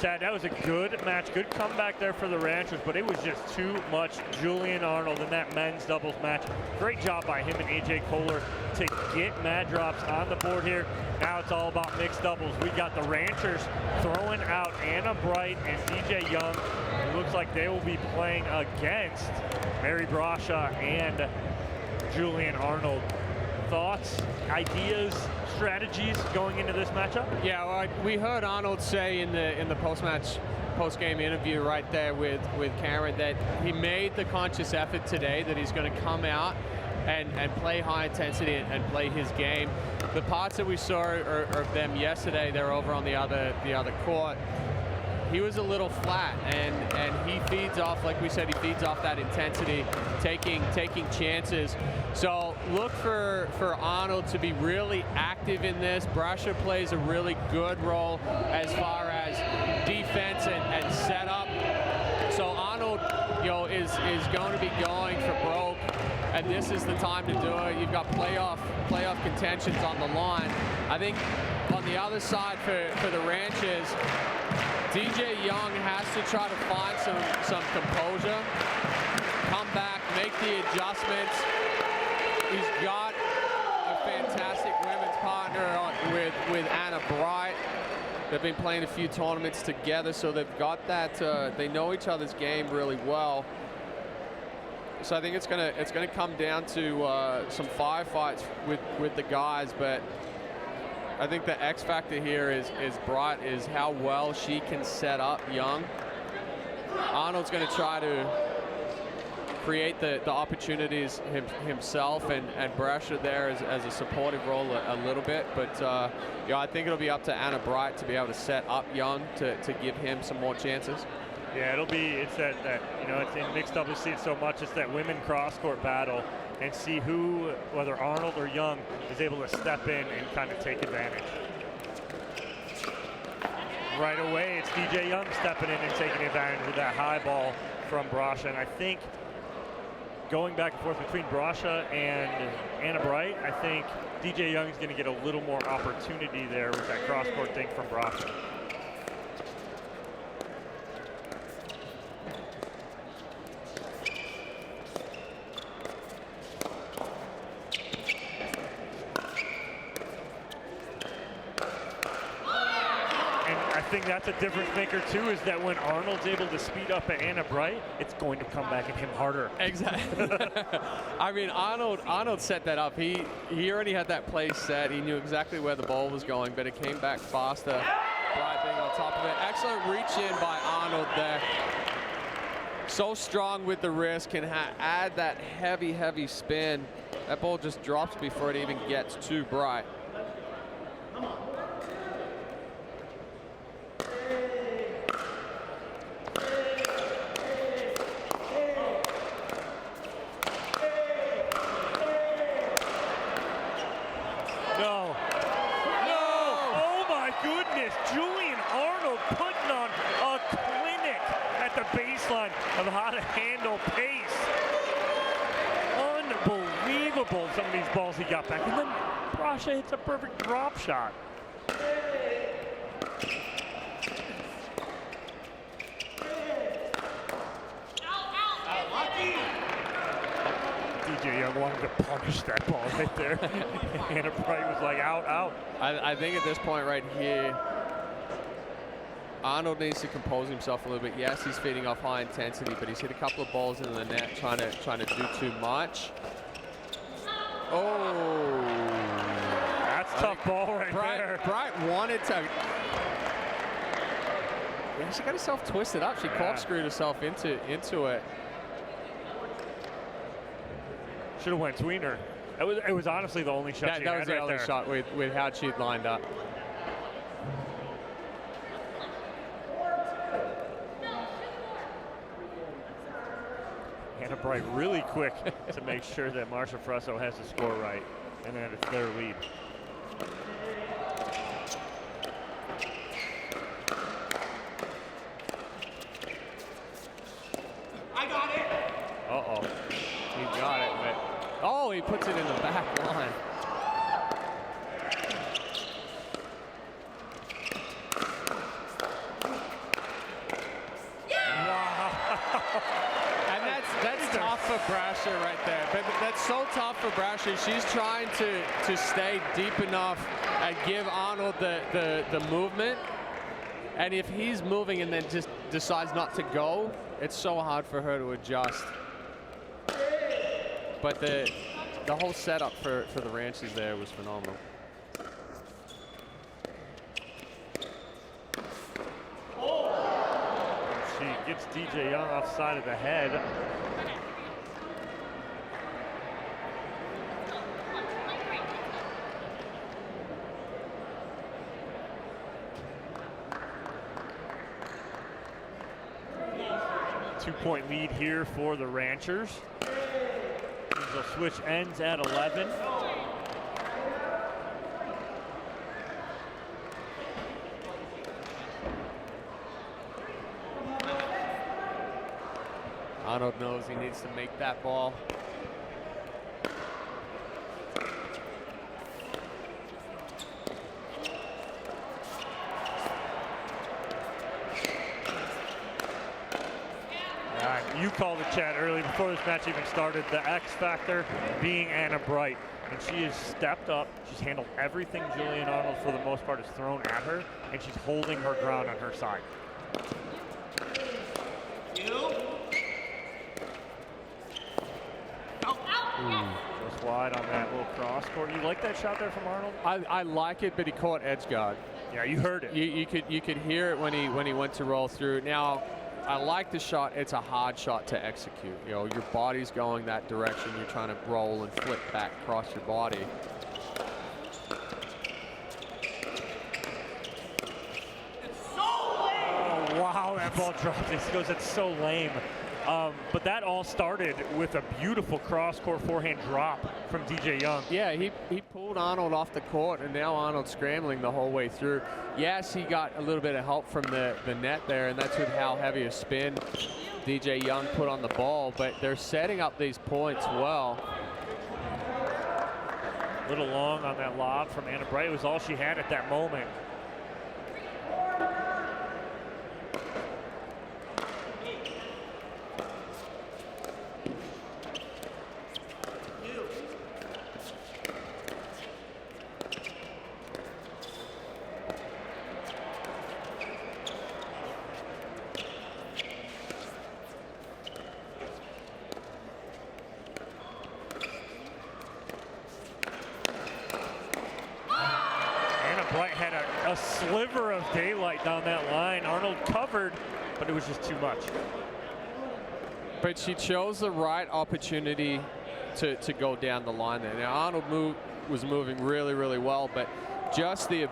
Chad, that was a good match, good comeback there for the Ranchers, but it was just too much Julian Arnold in that men's doubles match. Great job by him and AJ Koller to get mad drops on the board here. Now it's all about mixed doubles. We got the Ranchers throwing out Anna Bright and DJ Young. It looks like they will be playing against Mary Brascia and Julian Arnold. Thoughts, ideas, strategies going into this matchup? Yeah, well, we heard Arnold say in the post-game interview right there with Cameron that he made the conscious effort today that he's going to come out and play high intensity and play his game. The parts that we saw of them yesterday, they're over on the other court. He was a little flat, and he feeds off, like we said, he feeds off that intensity, taking chances. So look for Arnold to be really active in this. Brascia plays a really good role as far as defense and setup. So Arnold, is going to be going for broke, and this is the time to do it. You've got playoff contentions on the line. I think on the other side for the Ranchers, DJ Young has to try to find some composure, come back, make the adjustments. He's got a fantastic women's partner with Anna Bright. They've been playing a few tournaments together, so they've got that. They know each other's game really well. So I think it's gonna come down to some firefights with the guys, but I think the X factor here is Bright, is how well she can set up Young. Arnold's going to try to create the opportunities himself, and Brascia there as a supportive role a little bit. But I think it'll be up to Anna Bright to be able to set up Young to give him some more chances. Yeah, it's that it's in mixed doubles, see it so much. It's that women cross-court battle, and see who, whether Arnold or Young, is able to step in and kind of take advantage. Right away, it's DJ Young stepping in and taking advantage of that high ball from Brascia. And I think going back and forth between Brascia and Anna Bright, I think DJ Young's going to get a little more opportunity there with that cross-court thing from Brascia. I think that's a difference maker too, is that when Arnold's able to speed up at Anna Bright, it's going to come back at him harder. Exactly. I mean, Arnold set that up. He already had that play set. He knew exactly where the ball was going, but it came back faster. Bright being on top of it. Excellent reach in by Arnold there. So strong with the wrist, can add that heavy spin. That ball just drops before it even gets to Bright. the baseline of how to handle pace. Unbelievable, some of these balls he got back. And then Brascia hits a perfect drop shot. DJ Young wanted to punish that ball right there. Anna Bright was like, out, out. I think at this point right here, Arnold needs to compose himself a little bit. Yes, he's feeding off high intensity, but he's hit a couple of balls into the net trying to do too much. Oh. That's a tough ball right there. Bright wanted to. Yeah, she got herself twisted up. She corkscrewed herself into it. Should have went tweener. It was honestly the only shot she had. That was the right only there. shot with how she'd lined up. Anna Bright really quick to make sure that Marsha Fresso has the score right, and that it's their lead. I got it. Uh-oh. He got it, but oh, he puts it in the back line. That's tough for Brascia right there. But that's so tough for Brascia. She's trying to stay deep enough and give Arnold the movement. And if he's moving and then just decides not to go, it's so hard for her to adjust. But the whole setup for the Ranchers there was phenomenal. She gets DJ Young offside of the head. Two-point lead here for the Ranchers. They'll switch ends at 11. Arnold knows he needs to make that ball. You called the chat early before this match even started. The X factor being Anna Bright. And she has stepped up. She's handled everything Julian Arnold, for the most part, has thrown at her. And she's holding her ground on her side. Just wide on that little cross court. You like that shot there from Arnold? I like it, but he caught edge guard. Yeah, you heard it. You could hear it when he went to roll through. Now, I like the shot. It's a hard shot to execute. You know, your body's going that direction. You're trying to roll and flip back across your body. Oh, wow, that ball dropped. It goes, it's so lame. But that all started with a beautiful cross-court forehand drop from DJ Young. Yeah, he pulled Arnold off the court, and now Arnold's scrambling the whole way through. Yes, he got a little bit of help from the net there, and that's with how heavy a spin DJ Young put on the ball, but they're setting up these points well. A little long on that lob from Anna Bright. It was all she had at that moment. Sliver of daylight down that line. Arnold covered, but it was just too much. But she chose the right opportunity to go down the line there. Now Arnold was moving really, really well, but just the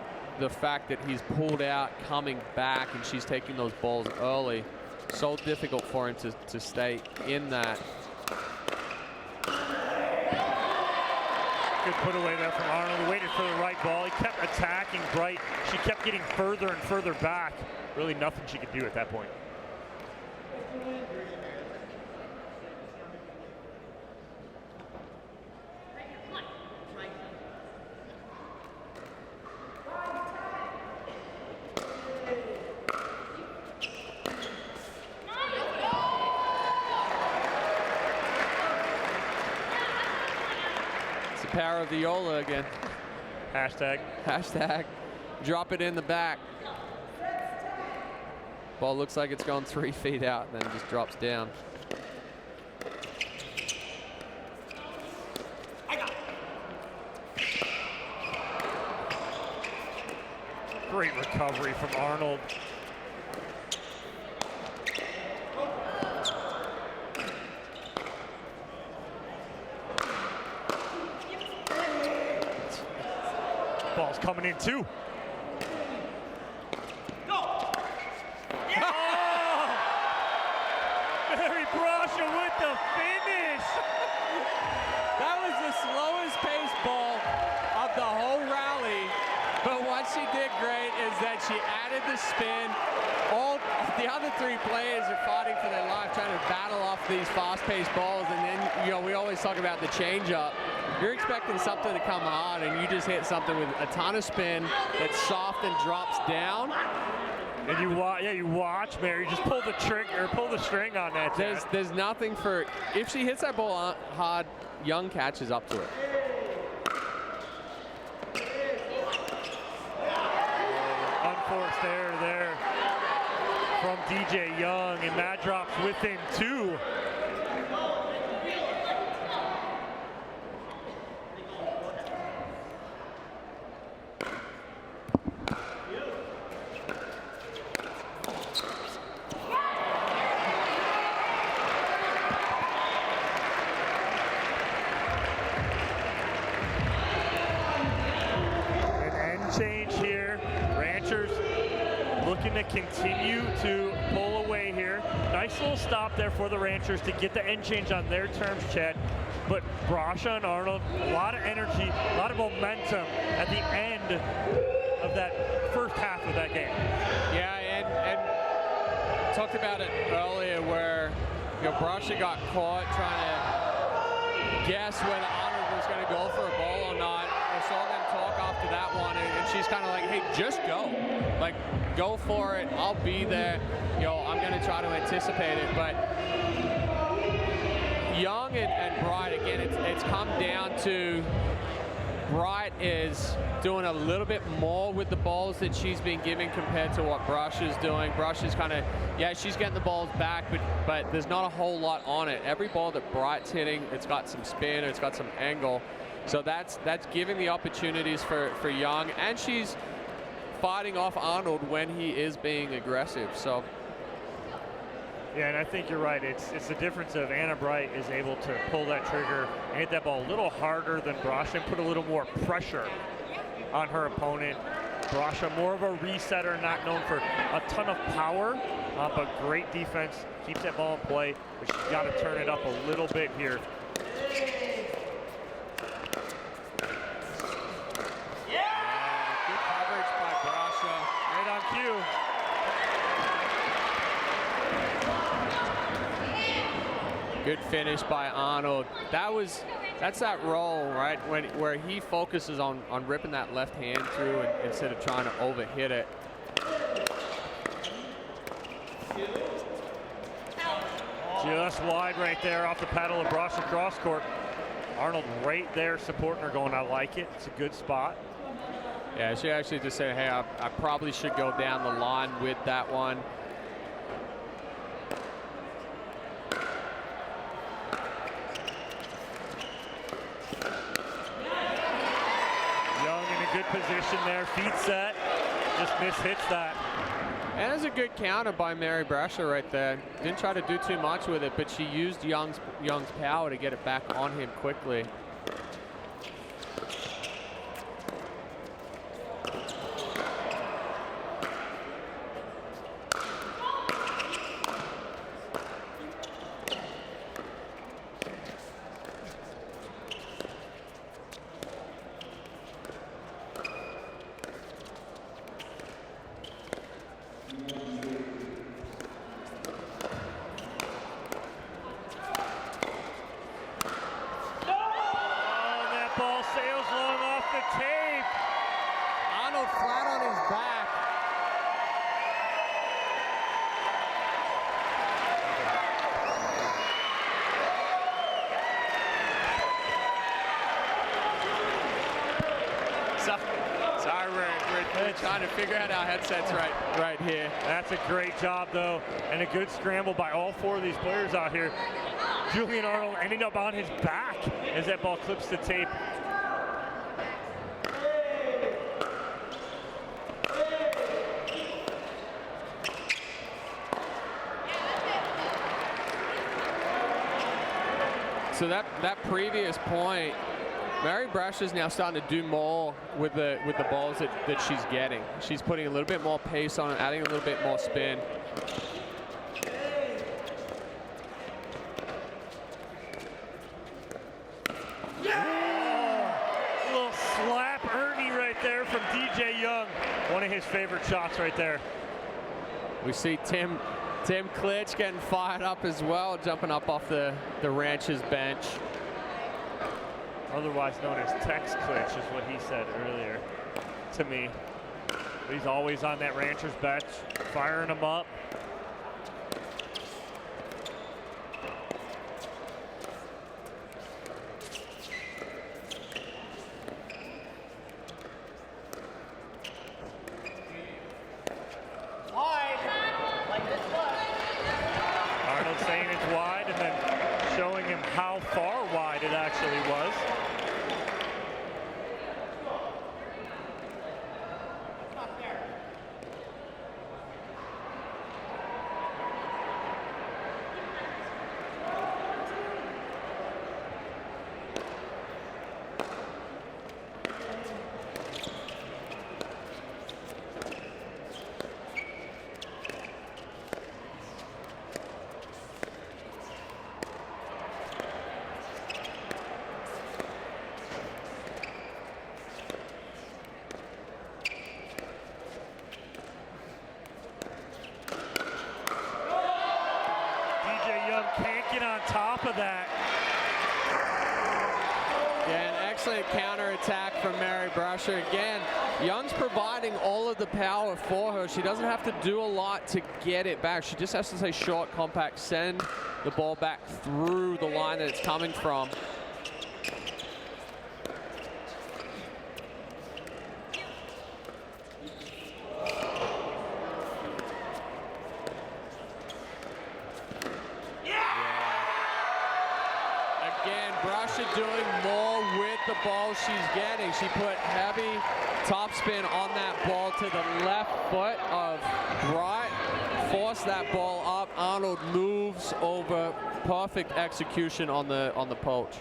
fact that he's pulled out, coming back, and she's taking those balls early, so difficult for him to stay in that. Good put away there from Arnold. He waited for the right ball. He kept attacking Bright. She kept getting further and further back. Really nothing she could do at that point. power of the Yola again. Hashtag. Hashtag. Drop it in the back. Ball looks like it's gone 3 feet out, and then just drops down. Great recovery from Arnold. Ball's coming in too. Brascia with the finish. That was the slowest pace ball of the whole rally. But what she did great is that she added the spin. All the other 3 players are fighting for their life, trying to battle off these fast-paced balls. And then, you know, we always talk about the change-up. You're expecting something to come hard, and you just hit something with a ton of spin that's soft and drops down. And you watch Mary just pull the trigger, or pull the string on that. There's nothing for, if she hits that ball hard, Young catches up to it. Unforced error there from DJ Young, and that drops within 2. Looking to continue to pull away here. Nice little stop there for the Ranchers to get the end change on their terms, Chad. But Brascia and Arnold, a lot of energy, a lot of momentum at the end of that first half of that game. Yeah, and talked about it earlier where, you know, Brascia got caught trying to guess whether Arnold was going to go for a ball or not. I saw them talk after that one, and she's kind of like, hey, just go. Like, go for it. I'll be there. You know, I'm going to try to anticipate it. But Young and Bright, again, it's come down to Bright is doing a little bit more with the balls that she's been giving compared to what Brascia's doing. Brascia's kind of, yeah, she's getting the balls back, but there's not a whole lot on it. Every ball that Bright's hitting, it's got some spin, it's got some angle. So that's giving the opportunities for Young, and she's fighting off Arnold when he is being aggressive. So yeah, and I think you're right. It's the difference of Anna Bright is able to pull that trigger and hit that ball a little harder than Brascia and put a little more pressure on her opponent. Brascia, more of a resetter, not known for a ton of power, but great defense, keeps that ball in play, but she's got to turn it up a little bit here. Good finish by Arnold. That's that roll, right? Where he focuses on ripping that left hand through instead of trying to overhit it. Just wide right there off the paddle of Brascia cross court. Arnold right there supporting her, going, I like it. It's a good spot. Yeah, she actually just said, hey, I probably should go down the line with that one. Young in a good position there, feet set, just mishits that. And it was a good counter by Mary Brascia right there. Didn't try to do too much with it, but she used Young's power to get it back on him quickly. We're trying to figure out our headsets right here. That's a great job, though, and a good scramble by all 4 of these players out here. Julian Arnold ending up on his back as that ball clips the tape. So that previous point, Mary Brascia is now starting to do more with the balls that she's getting. She's putting a little bit more pace on it, adding a little bit more spin. Little slap Ernie right there from DJ Young. One of his favorite shots right there. We see Tim Klitsch getting fired up as well, jumping up off the Ranchers bench. Otherwise known as Tex Klitsch is what he said earlier to me. But he's always on that Ranchers bench, firing them up. Arnold saying it's wide and then showing him how far wide it actually was. Can't get on top of that. Yeah, an excellent counter-attack from Mary Brascia. Again, Young's providing all of the power for her. She doesn't have to do a lot to get it back. She just has to stay short, compact, send the ball back through the line that it's coming from. Doing more with the ball she's getting. She put heavy topspin on that ball to the left foot of Bright. Forced that ball up. Arnold moves over. Perfect execution on the poach.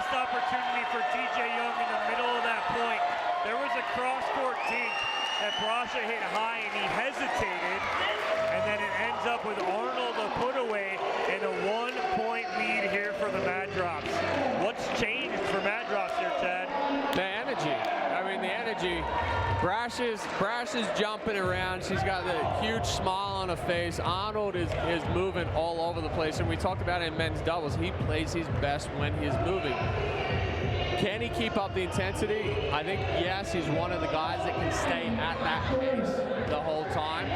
Opportunity for DJ Young in the middle of that point. There was a cross-court dink that Brascia hit high and he hesitated, and then it ends up with Arnold a put away and a 1-point lead here for the Mad Drops. What's changed for Mad Drops here, Chad? The energy. I mean, the energy. Brascia's jumping around. She's got a huge smile on her face. Arnold is moving all over the place, and we talked about it in men's doubles. He plays his best when he's moving. Can he keep up the intensity? I think, yes, he's one of the guys that can stay at that pace the whole time.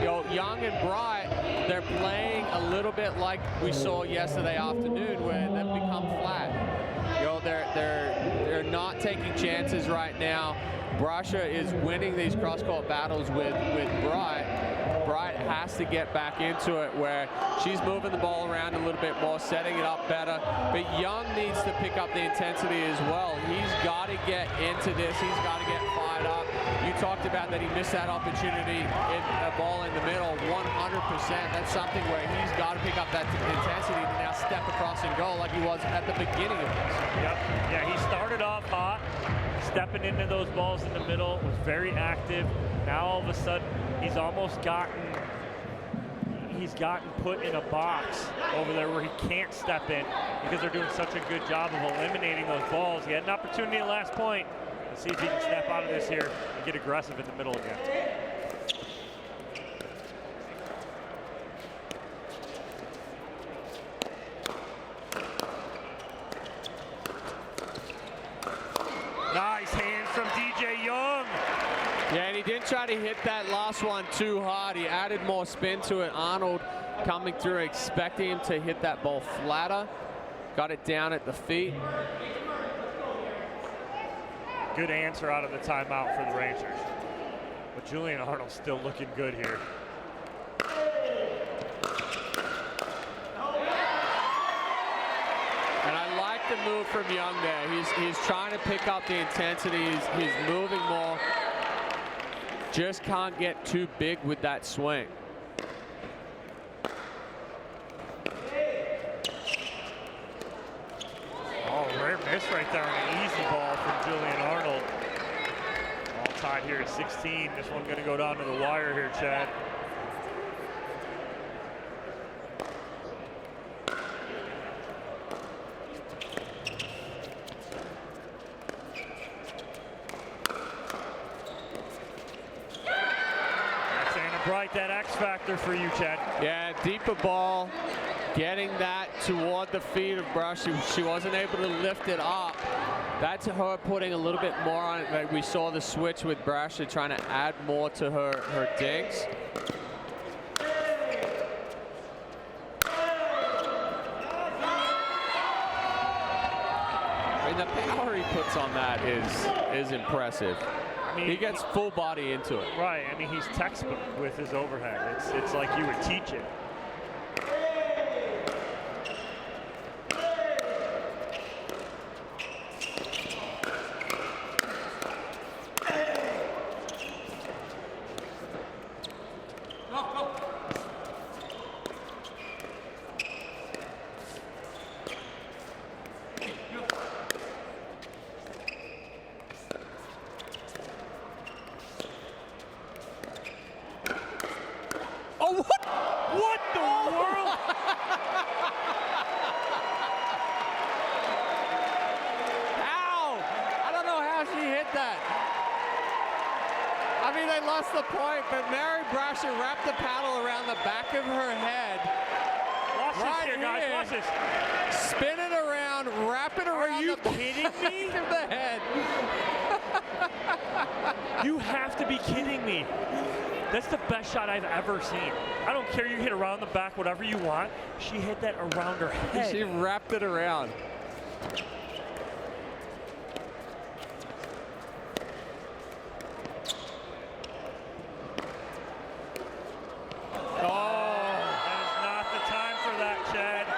You know, Young and Bright, they're playing a little bit like we saw yesterday afternoon, where they've become flat. You know, they're not taking chances right now. Brascia is winning these cross-court battles with Bright. Bright has to get back into it, where she's moving the ball around a little bit more, setting it up better. But Young needs to pick up the intensity as well. He's got to get into this. He's got to get fired up. You talked about that he missed that opportunity in a ball in the middle 100%. That's something where he's got to pick up that intensity to now step across and go like he was at the beginning of this. Yep. Yeah, he started off hot, stepping into those balls in the middle, was very active. Now all of a sudden, he's gotten put in a box over there where he can't step in because they're doing such a good job of eliminating those balls. He had an opportunity at last point. Let's see if he can snap out of this here and get aggressive in the middle again. Nice hands from DJ Young. tried to hit that last one too hard. He added more spin to it. Arnold coming through, expecting him to hit that ball flatter. Got it down at the feet. Good answer out of the timeout for the Rangers. But Julian Arnold's still looking good here. And I like the move from Young there. He's trying to pick up the intensity. He's moving more. Just can't get too big with that swing. Oh, rare miss right there on an easy ball from Julian Arnold. All tied here at 16. This one going to go down to the wire here, Chad. Bright, that X factor for you, Chad. Yeah, deeper ball, getting that toward the feet of Brascia. She wasn't able to lift it up. That's her putting a little bit more on it. Like we saw the switch with Brascia trying to add more to her dinks. I mean, the power he puts on that is impressive. I mean, he gets full body into it. Right. I mean, he's textbook with his overhead. It's like you would teach it. The point, but Mary Brascia wrapped the paddle around the back of her head. Watch this here, guys. Watch this. Spin it around, wrap it around. Are you kidding me? Of the head. You have to be kidding me. That's the best shot I've ever seen. I don't care. You hit around the back, whatever you want. She hit that around her head. She wrapped it around.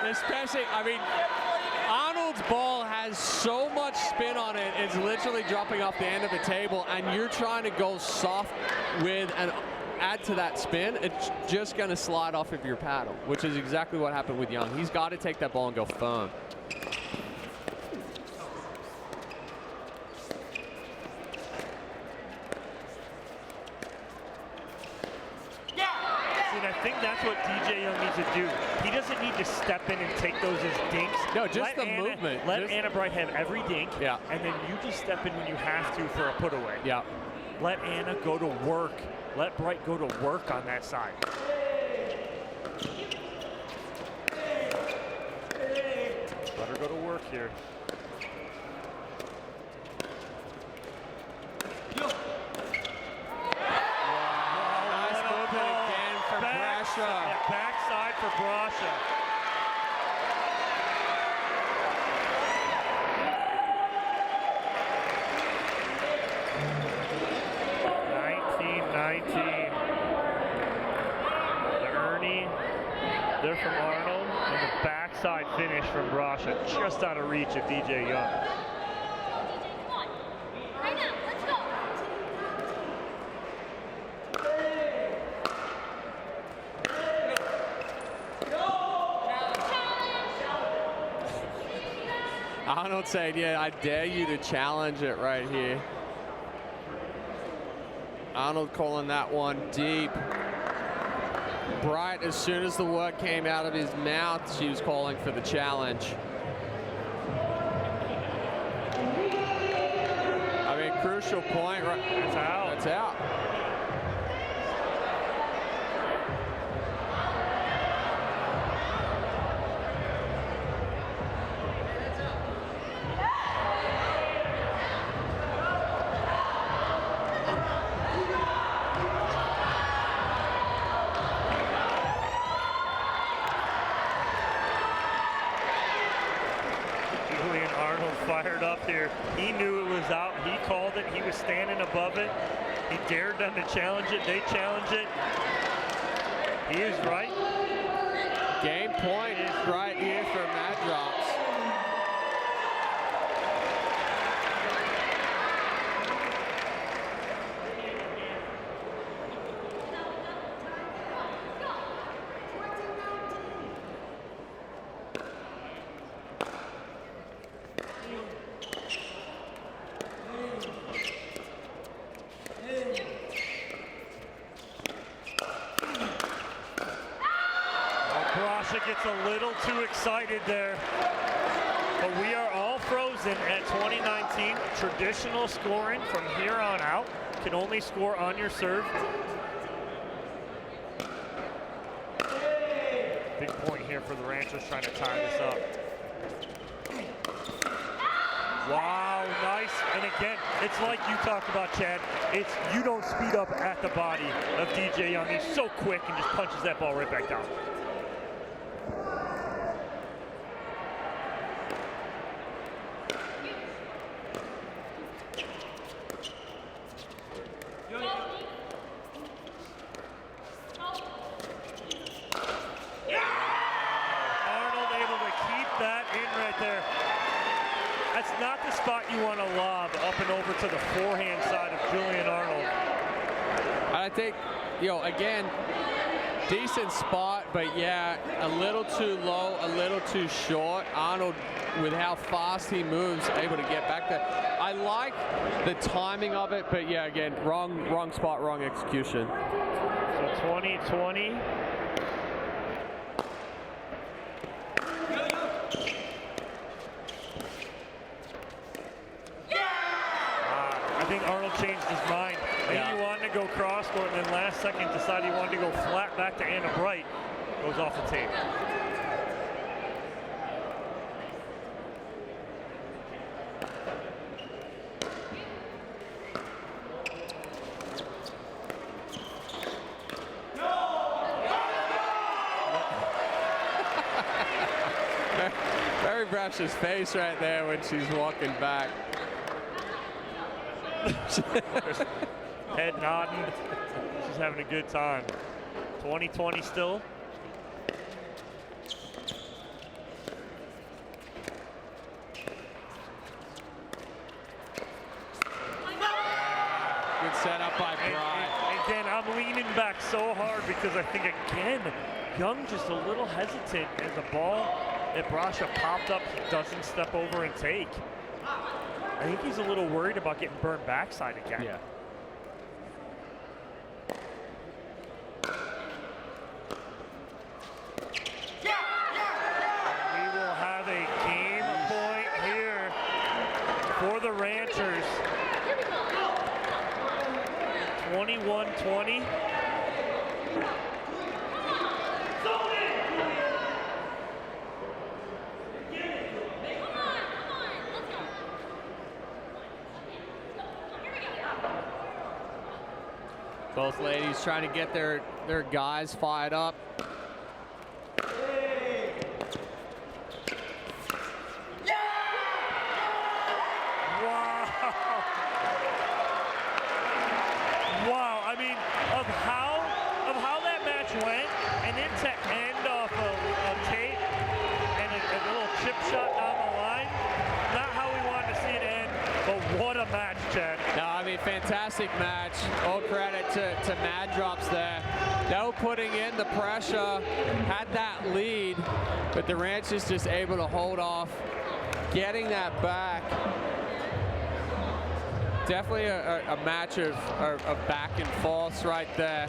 Especially, I mean, Arnold's ball has so much spin on it, it's literally dropping off the end of the table, and you're trying to go soft with and add to that spin, it's just going to slide off of your paddle, which is exactly what happened with Young. He's got to take that ball and go firm. I think that's what DJ Young needs to do. He doesn't need to step in and take those as dinks. No, just the movement. Let Anna Bright have every dink, yeah, and then you just step in when you have to for a put away. Yeah. Let Anna go to work. Let Bright go to work on that side. Let her go to work here. Backside for Brascia. The Ernie there from Arnold, and the backside finish from Brascia, just out of reach of DJ Young. Arnold saying, yeah, I dare you to challenge it right here. Arnold calling that one deep. Bright, as soon as the word came out of his mouth, she was calling for the challenge. I mean, crucial point. Right? It's out. It's out. Arnold fired up here. He knew it was out. He called it. He was standing above it. He dared them to challenge it. They challenge it. He is right. Game point right here for Mad Drops. Brascia gets a little too excited there. But we are all frozen at 2019. Traditional scoring from here on out. Can only score on your serve. Big point here for the Ranchers trying to tie this up. Wow, nice. And again, it's like you talked about, Chad. It's you don't speed up at the body of DJ Young. He's so quick and just punches that ball right back down. You want to lob up and over to the forehand side of Julian Arnold. I think, again, decent spot, but yeah, a little too low, a little too short. Arnold, with how fast he moves, able to get back there. I like the timing of it, but yeah, again, wrong spot, wrong execution. So 2020. I think Arnold changed his mind. Maybe he wanted to go cross court, and then last second decided he wanted to go flat back to Anna Bright. Goes off the tape. Very Brascia's face right there when she's walking back. Head nodding. She's having a good time. 2020 still. Good setup by Bright. Again, I'm leaning back so hard because I think, again, Young just a little hesitant, and the ball that Brascia popped up, he doesn't step over and take. I think he's a little worried about getting burned backside again. Yeah. We will have a game point here for the Ranchers. 21-20. Both ladies trying to get their guys fired up. Wow, I mean, of how that match went, and then to end off a tape and a little chip shot down the line, not how we wanted to see it end, but what a match, Chad. No, I mean, fantastic match. All credit to Mad Drops there. They were putting in the pressure, had that lead, but the Ranchers just able to hold off, getting that back. Definitely a match of back and forth right there.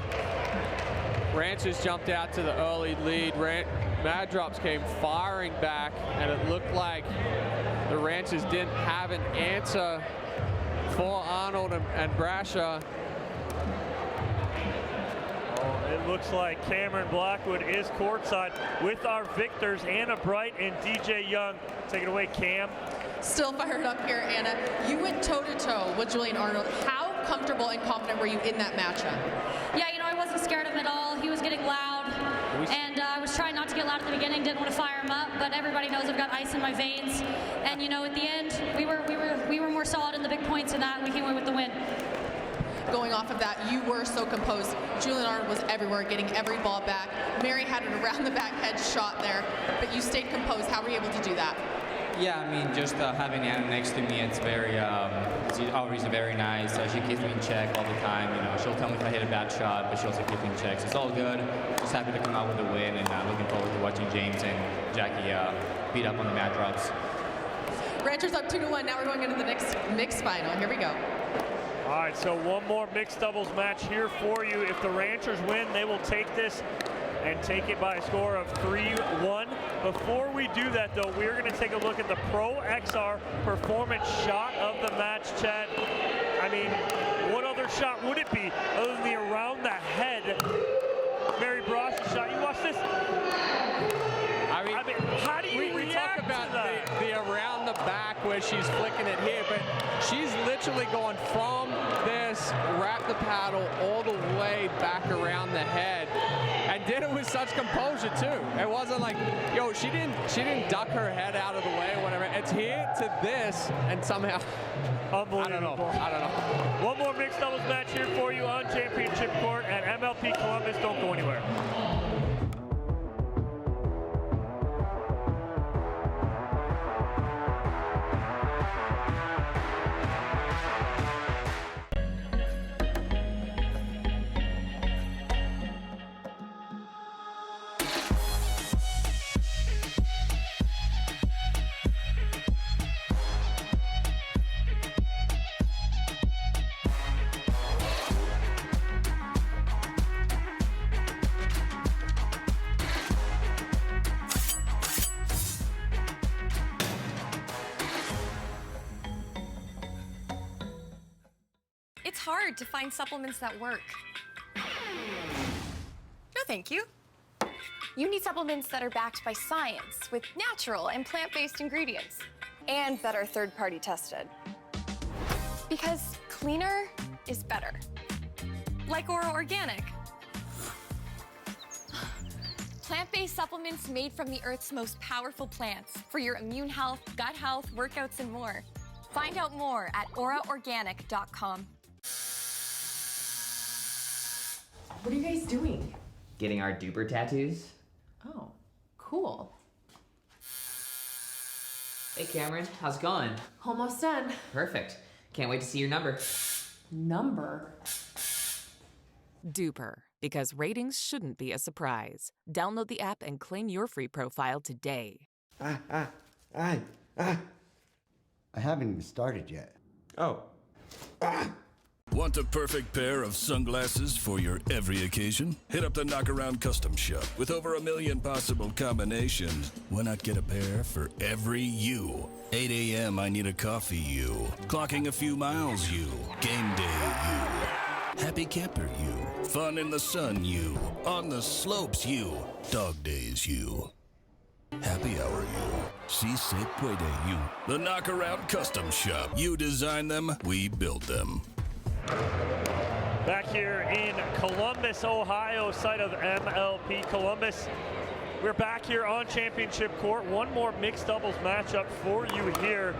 Ranchers jumped out to the early lead. Mad Drops came firing back, and it looked like the Ranchers didn't have an answer for Arnold and Brascia. Oh, it looks like Cameron Blackwood is courtside with our victors, Anna Bright and DJ Young. Take it away, Cam. Still fired up here, Anna. You went toe-to-toe with Julian Arnold. How comfortable and confident were you in that matchup? Yeah, I wasn't scared of him at all. He was getting loud, and I was was trying not to get loud at the beginning, didn't want to fire him up, but everybody knows I've got ice in my veins. And you know, at the end, we were more solid in the big points in that, and we came away with the win. Going off of that, you were so composed. Julian Arnold was everywhere, getting every ball back. Mary had an around the back head shot there, but you stayed composed. How were you able to do that? Yeah, I mean, just having Anna next to me, it's very, she's always very nice. She keeps me in check all the time. You know, she'll tell me if I hit a bad shot, but she also keeps me in check. So it's all good. Just happy to come out with a win, and looking forward to watching James and Jackie beat up on the mat drops. Ranchers up 2-1. Now we're going into the next mixed final. Here we go. All right, so one more mixed doubles match here for you. If the Ranchers win, they will take this and take it by a score of 3-1. Before we do that, though, we're going to take a look at the Pro XR performance shot of the match, Chad. I mean, what other shot would it be other than the around the head Mary Brascia shot? You watch this. I mean how do you we talk about the around the back where she's flicking it here, but she's literally going from this, wrap the paddle all the way back around the head, and did it with such composure too. It wasn't like, yo, she didn't duck her head out of the way or whatever. It's here to this, and somehow, unbelievable. I don't know. One more mixed doubles match here for you on Championship Court at MLP Columbus. Don't go anywhere. It's hard to find supplements that work. No, thank you. You need supplements that are backed by science with natural and plant-based ingredients and that are third-party tested. Because cleaner is better. Like Oro Organic. Plant-based supplements made from the Earth's most powerful plants for your immune health, gut health, workouts, and more. Find out more at oraorganic.com. What are you guys doing? Getting our duper tattoos. Oh, cool. Hey Cameron, how's it going? Almost done. Perfect. Can't wait to see your number. Number? Duper, because ratings shouldn't be a surprise. Download the app and claim your free profile today. I haven't even started yet. Oh. Want a perfect pair of sunglasses for your every occasion? Hit up the Knockaround Custom Shop. With over 1 million possible combinations, why not get a pair for every you? 8 a.m. I need a coffee you. Clocking a few miles you. Game day you. Happy camper you. Fun in the sun you. On the slopes you. Dog days you. Happy hour you. Si se puede you. The Knockaround Custom Shop. You design them, we build them. Back here in Columbus, Ohio, site of MLP Columbus. We're back here on Championship Court. One more mixed doubles matchup for you here.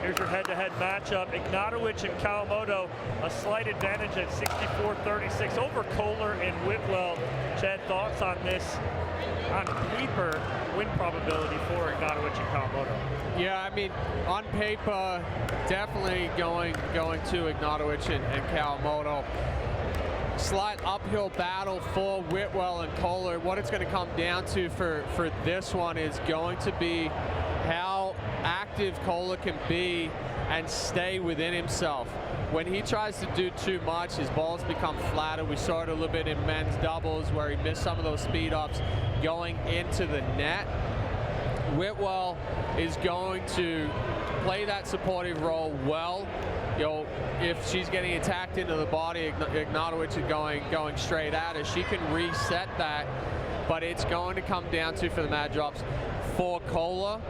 Here's your head-to-head matchup. Ignatowich and Kawamoto, a slight advantage at 64-36 over Koller and Whitwell. Chad, thoughts on this? On paper, win probability for Ignatowich and Kawamoto. Yeah, I mean, on paper, definitely going to Ignatowich and Kawamoto. Slight uphill battle for Whitwell and Koller. What it's going to come down to for this one is going to be how active Koller can be and stay within himself. When he tries to do too much, his balls become flatter. We saw it a little bit in men's doubles where he missed some of those speed ups going into the net. Whitwell is going to play that supportive role well. You know, if she's getting attacked into the body, Ignatowich is going straight at her. She can reset that, but it's going to come down to, for the mad drops, for Koller,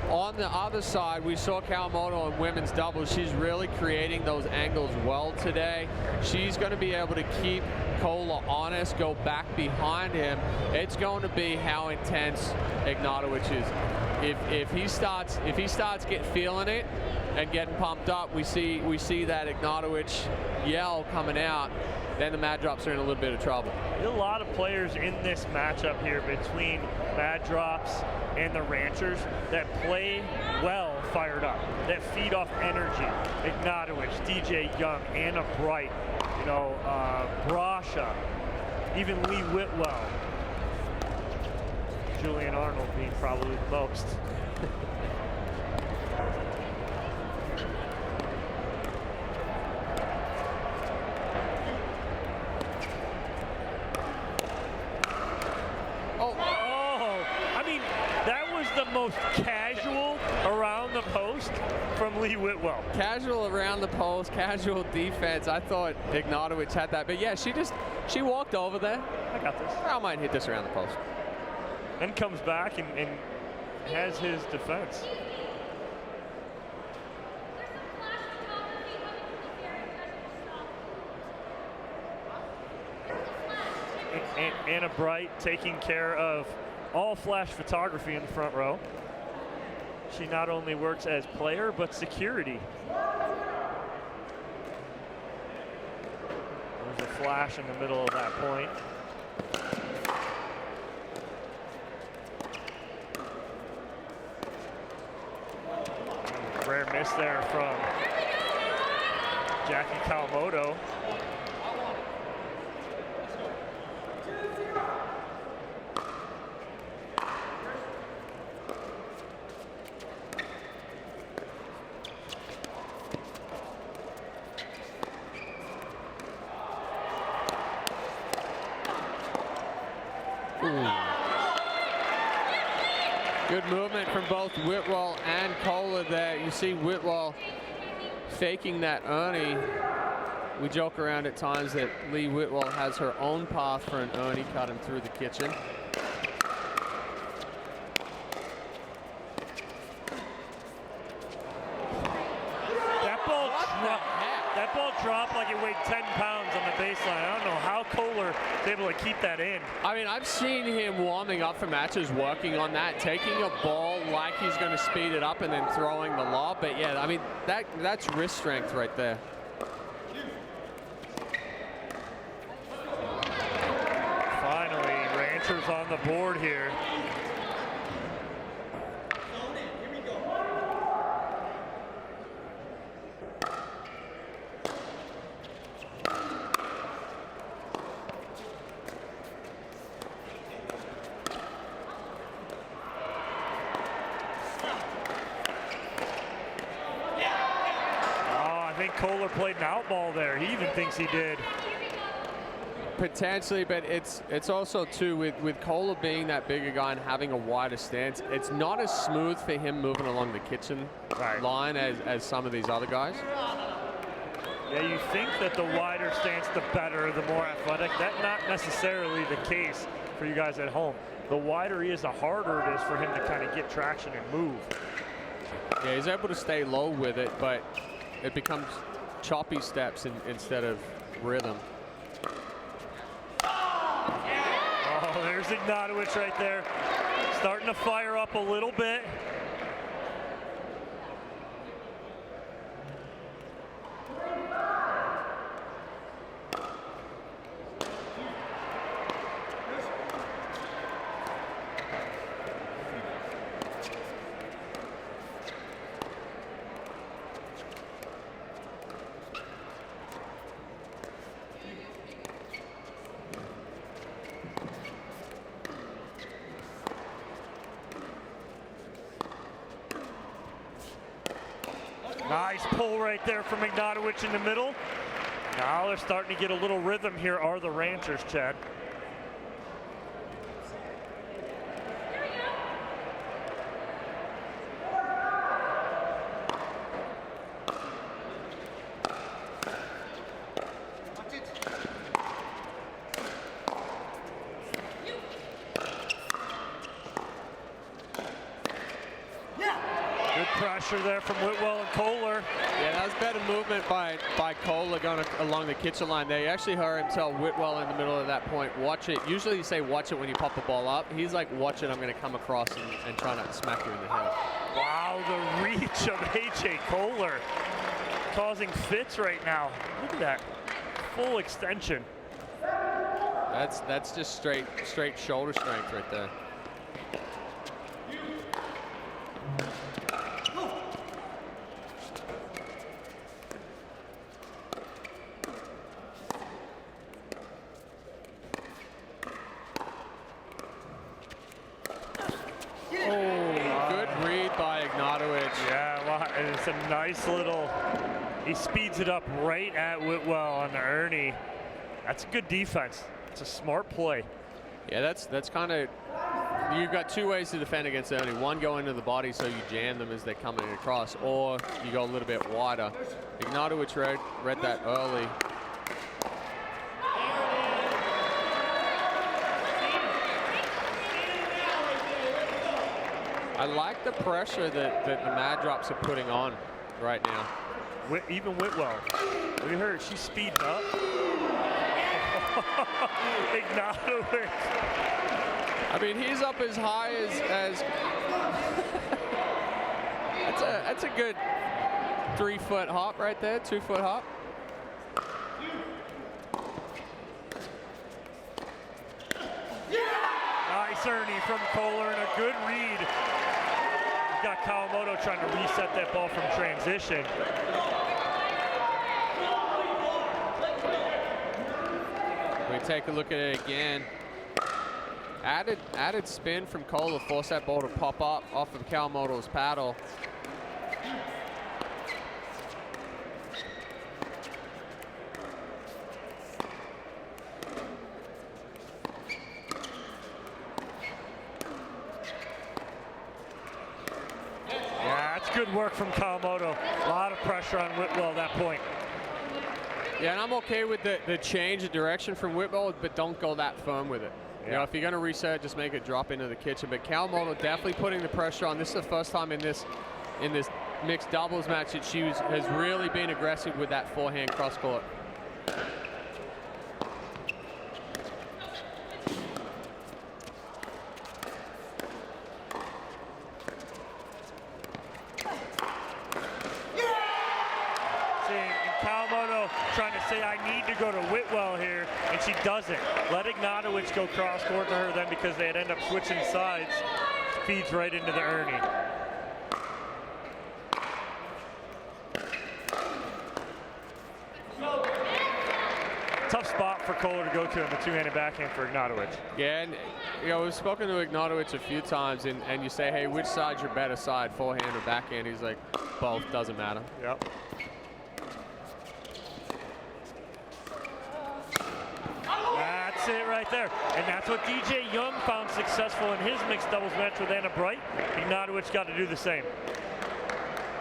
On the other side, we saw Kawamoto in women's doubles. She's really creating those angles well today. She's going to be able to keep Koller honest, go back behind him. It's going to be how intense Ignatowich is. If he starts feeling it and getting pumped up, we see that Ignatowich yell coming out. Then the Mad Drops are in a little bit of trouble. There's a lot of players in this matchup here between Mad Drops and the Ranchers that play well fired up, that feed off energy. Ignatowich, DJ Young, Anna Bright, Brascia, even Lee Whitwell. Julian Arnold being probably the most. The most casual around the post from Lee Whitwell. Casual around the post, casual defense. I thought Ignatowich had that, but yeah, she walked over there. I got this. I might hit this around the post. And comes back and has his defense. Anna Bright taking care of all flash photography in the front row. She not only works as player, but security. There's a flash in the middle of that point. Rare miss there from Jackie Kawamoto. Good movement from both Whitwell and Koller there. You see Whitwell faking that Ernie. We joke around at times that Lee Whitwell has her own path for an Ernie cutting through the kitchen. That ball dropped like it weighed 10 pounds on the baseline. I don't know how Koller is able to keep that in. I mean, I've seen him warming up for matches, working on that, taking a ball like he's going to speed it up and then throwing the lob. But yeah, I mean, that's wrist strength right there. Finally, Ranchers on the board here. I think Koller played an out ball there. He even thinks he did. Potentially, but it's also too with Koller being that bigger guy and having a wider stance, it's not as smooth for him moving along the kitchen line as some of these other guys. Yeah, you think that the wider stance, the better, the more athletic. That's not necessarily the case for you guys at home. The wider he is, the harder it is for him to kind of get traction and move. Yeah, he's able to stay low with it, but it becomes choppy steps instead of rhythm. Oh, there's Ignatowich right there. Starting to fire up a little bit. Nice pull right there from Ignatowich in the middle. Now they're starting to get a little rhythm here, are the Ranchers, Chad. pressure there from Whitwell and Koller. Yeah, that was better movement by Koller going along the kitchen line there. You actually heard him tell Whitwell in the middle of that point, watch it. Usually you say watch it when you pop the ball up. He's like, watch it, I'm going to come across and try not to smack you in the head. Wow, the reach of AJ Koller causing fits right now. Look at that full extension. That's just straight shoulder strength right there. It's a nice little, he speeds it up right at Whitwell on the Ernie. That's good defense. It's a smart play. Yeah, that's kind of, you've got two ways to defend against Ernie. One, go into the body so you jam them as they're coming across, or you go a little bit wider. Ignatowich read that early. I like the pressure that the Mad Drops are putting on right now. Even Whitwell. We heard she's speeding up. Ignatowich. I mean, he's up as high as that's a good 3-foot hop right there, 2-foot hop. Nice Ernie from Koller and a good read. Got Kawamoto trying to reset that ball from transition. We take a look at it again. Added spin from Koller, force that ball to pop up off of Kawamoto's paddle. Good work from Kawamoto. A lot of pressure on Whitwell at that point. Yeah, and I'm okay with the change of direction from Whitwell, but don't go that firm with it. Yeah. You know, if you're going to reset, just make it drop into the kitchen. But Kawamoto definitely putting the pressure on. This is the first time in this mixed doubles match that she has really been aggressive with that forehand cross court. Trying to say, I need to go to Whitwell here, and she doesn't. Let Ignatowich go cross court to her then, because they'd end up switching sides. Feeds right into the Ernie. Tough spot for Koller to go to in the two-handed backhand for Ignatowich. Yeah, and you know, we've spoken to Ignatowich a few times, and you say, hey, which side's your better side, forehand or backhand? He's like, both, doesn't matter. Yep. That's it right there. And that's what DJ Young found successful in his mixed doubles match with Anna Bright. Ignatowich got to do the same.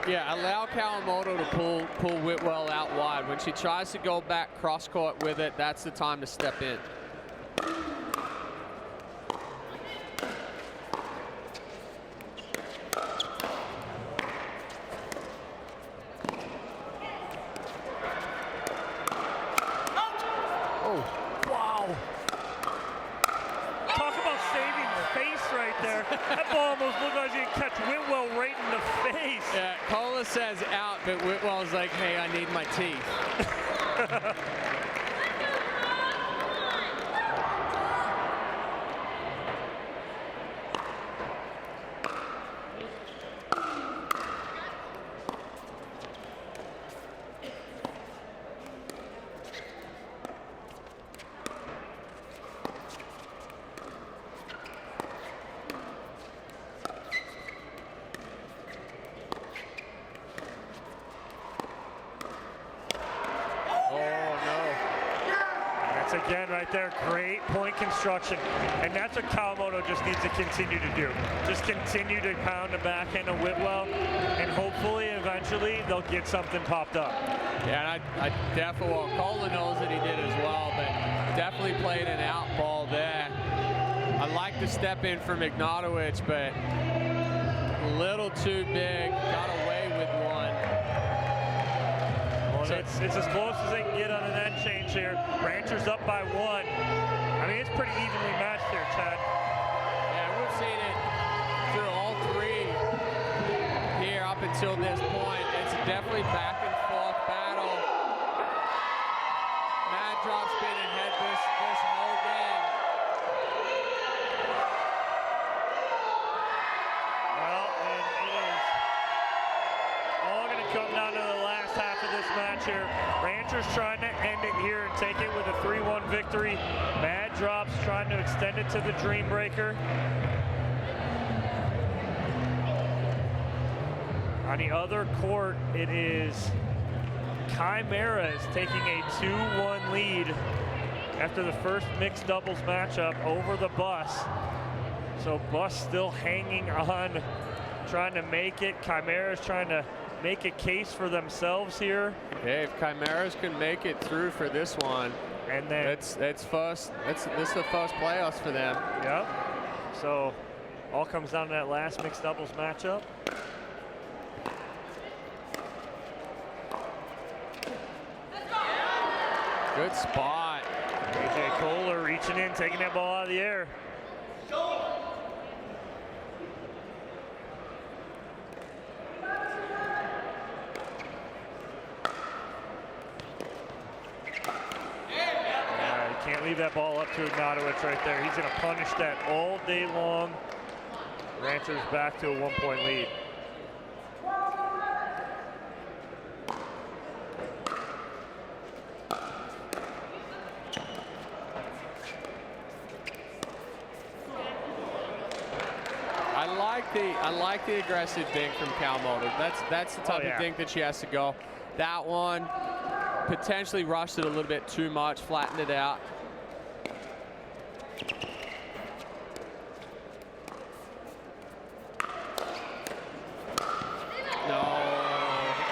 Yeah, allow Kawamoto to pull Whitwell out wide. When she tries to go back cross court with it, that's the time to step in. That ball almost looked like he could catch Whitwell right in the face. Yeah, Koller says out, but Whitwell's like, hey, I need my teeth. Again, right there, great point construction. And that's what Kawamoto just needs to continue to do. Just continue to pound the backhand of Whitwell, and hopefully, eventually, they'll get something popped up. Yeah, and I definitely, well, Koller knows that he did as well, but definitely played an out ball there. I like the step in from Ignatowich, but a little too big. Got away with one. Well, it's as close as they can get on an end change here. Ranchers up by 1. I mean, it's pretty evenly matched here, Chad. Yeah, we've seen it through all 3 here up until this point. It's definitely back and forth battle. Mad Drop's been ahead this whole game. Well, and it is all going to come down to the last half of this match here. Ranchers trying to end it here and take it with a 3-1 victory. Mad Drops trying to extend it to the Dreambreaker. On the other court, it is Chimeras taking a 2-1 lead after the first mixed doubles matchup over the Bus. So Bus still hanging on, trying to make it. Chimeras trying to make a case for themselves here. Hey, if Chimeras can make it through for this one, and then this is the first playoffs for them. Yep. So all comes down to that last mixed doubles matchup. Good spot. AJ Koller reaching in, taking that ball out of the air. Can't leave that ball up to Ignatowich right there. He's going to punish that all day long. Ranchers back to a 1-point lead. I like the aggressive dink from Kawamoto. That's the type of dink that she has to go. That one potentially rushed it a little bit too much, flattened it out.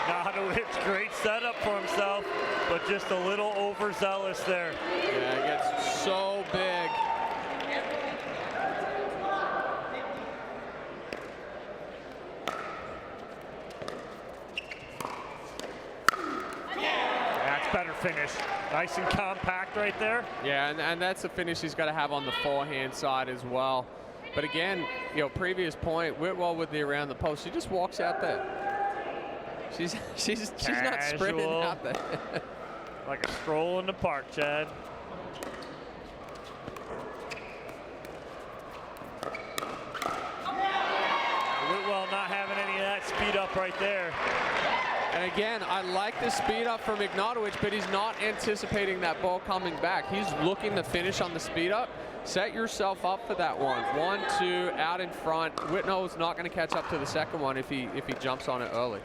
Ignatowich, great setup for himself, but just a little overzealous there. Yeah, it gets so big. Better finish. Nice and compact right there. Yeah, and that's the finish he's got to have on the forehand side as well. But again, previous point, Whitwell with the around the post, she just walks out there. She's not sprinting out there. Like a stroll in the park, Chad. Whitwell not having any of that speed up right there. And again, I like the speed up from Ignatowich, but he's not anticipating that ball coming back. He's looking to finish on the speed up. Set yourself up for that one. 1, 2, out in front. Whitwell's not going to catch up to the second one if he jumps on it early.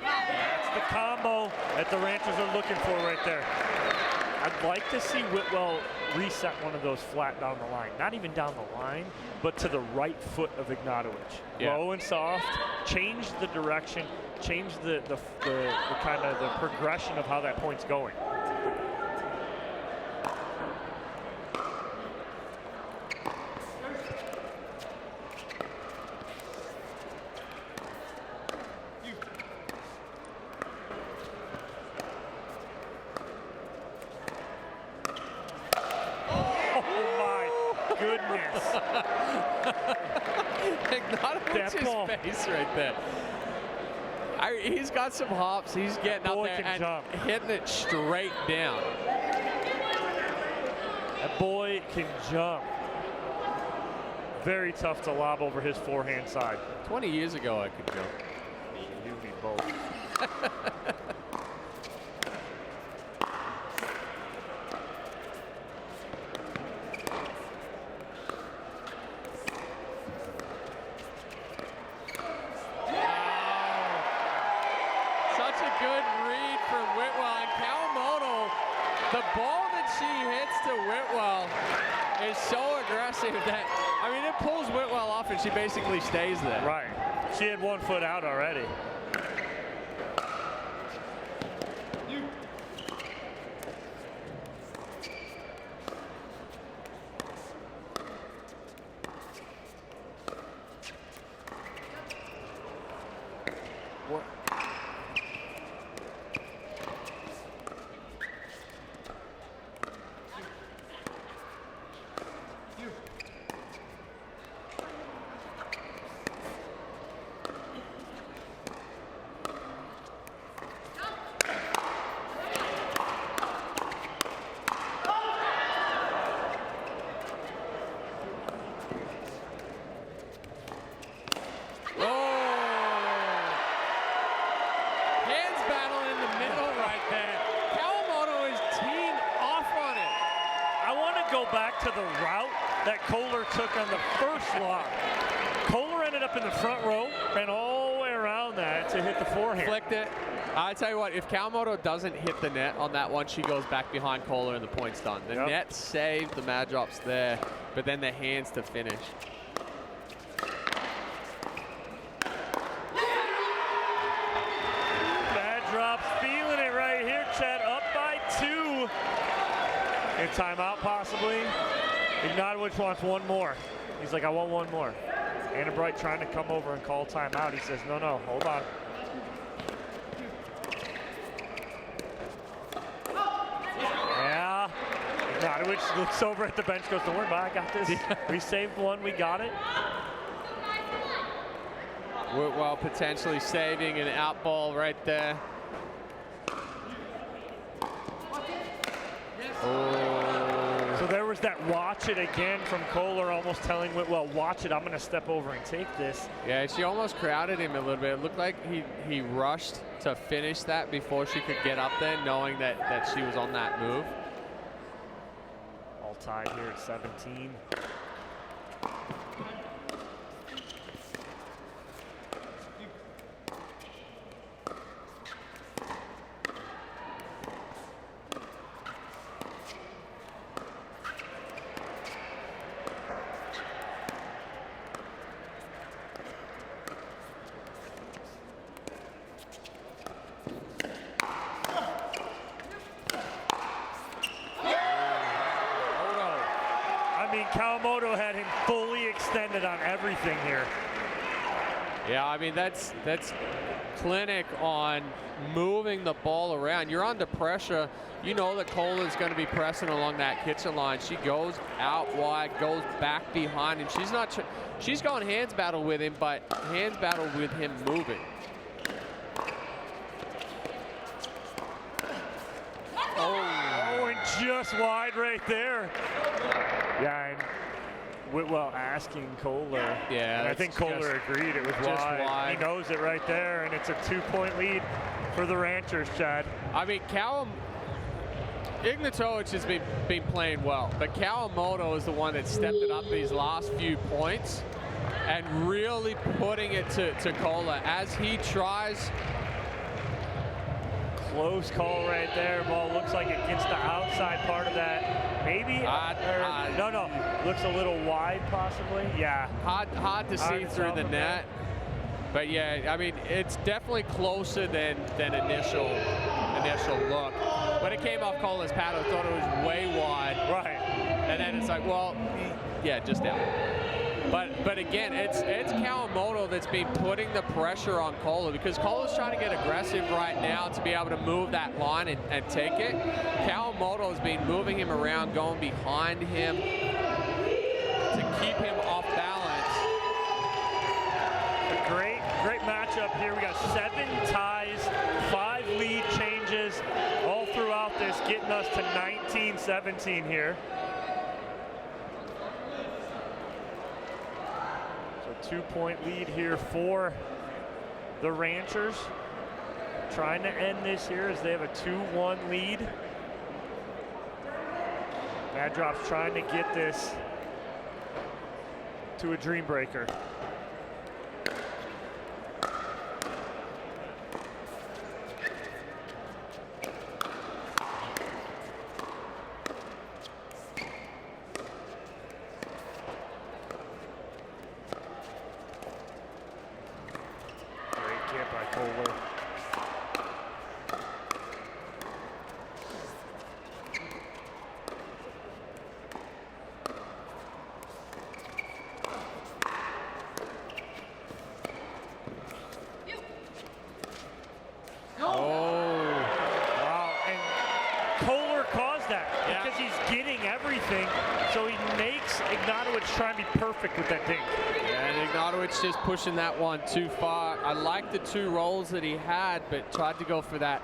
That's the combo that the Ranchers are looking for right there. I'd like to see Whitwell reset one of those flat down the line. Not even down the line, but to the right foot of Ignatowich. Yeah. Low and soft, change the direction, change the kind of the progression of how that point's going. Ignatovic's face right there. He's got some hops. He's getting up there and hitting it straight down. That boy can jump. Very tough to lob over his forehand side. 20 years ago, I could jump. You be both. The ball that she hits to Whitwell is so aggressive that, I mean, it pulls Whitwell off and she basically stays there. Right. She had 1 foot out already. back to the route that Koller took on the first lob. Koller ended up in the front row and all the way around that to hit the forehand. Flicked it. I tell you what, if Kawamoto doesn't hit the net on that one, she goes back behind Koller and the point's done. The net saved the mad drops there, but then the hands to finish. Mad drops feeling it right here, Chad, up by 2. And timeout possibly. Ignatowich wants one more. He's like, I want one more. Anna Bright trying to come over and call timeout. He says, no, no, hold on. Yeah. Ignatowich looks over at the bench, goes, don't worry about it, I got this. We saved one, we got it. Whitwell potentially saving an out ball right there. Oh. So there was that watch it again from Koller, almost telling Whitwell, watch it, I'm going to step over and take this. Yeah, she almost crowded him a little bit. It looked like he rushed to finish that before she could get up there, knowing that she was on that move. All tied here at 17. Kawamoto had him fully extended on everything here. Yeah, I mean, that's clinic on moving the ball around. You're under pressure. You know that Koller's going to be pressing along that kitchen line. She goes out wide, goes back behind him. She's going hands battle with him, but hands battle with him moving. Oh, and just wide right there. Yeah, and Whitwell asking Koller. Yeah, and I think Koller agreed it was wide. He knows it right there, and it's a 2-point lead for the Ranchers, Chad. I mean, Ignatowich has been playing well, but Kawamoto is the one that stepped it up these last few points and really putting it to Koller as he tries. Close call right there. Ball looks like it gets the outside part of that. Maybe? No. Looks a little wide, possibly. Yeah. Hard to see through the net. But yeah, I mean, it's definitely closer than initial look. When it came off Koller's pad, I thought it was way wide. Right. And then it's like, well, yeah, just out. But again, it's Kawamoto that's been putting the pressure on Koller, because Koller's trying to get aggressive right now to be able to move that line and take it. Kawamoto has been moving him around, going behind him to keep him off balance. A great matchup here. We got 7 ties, 5 lead changes all throughout this, getting us to 19-17 here. 2-point lead here for the Ranchers. Trying to end this here as they have a 2-1 lead. Mad Drop's trying to get this to a Dreambreaker. So he makes Ignatowich try and be perfect with that dink. Yeah, and Ignatowich just pushing that one too far. I like the 2 rolls that he had, but tried to go for that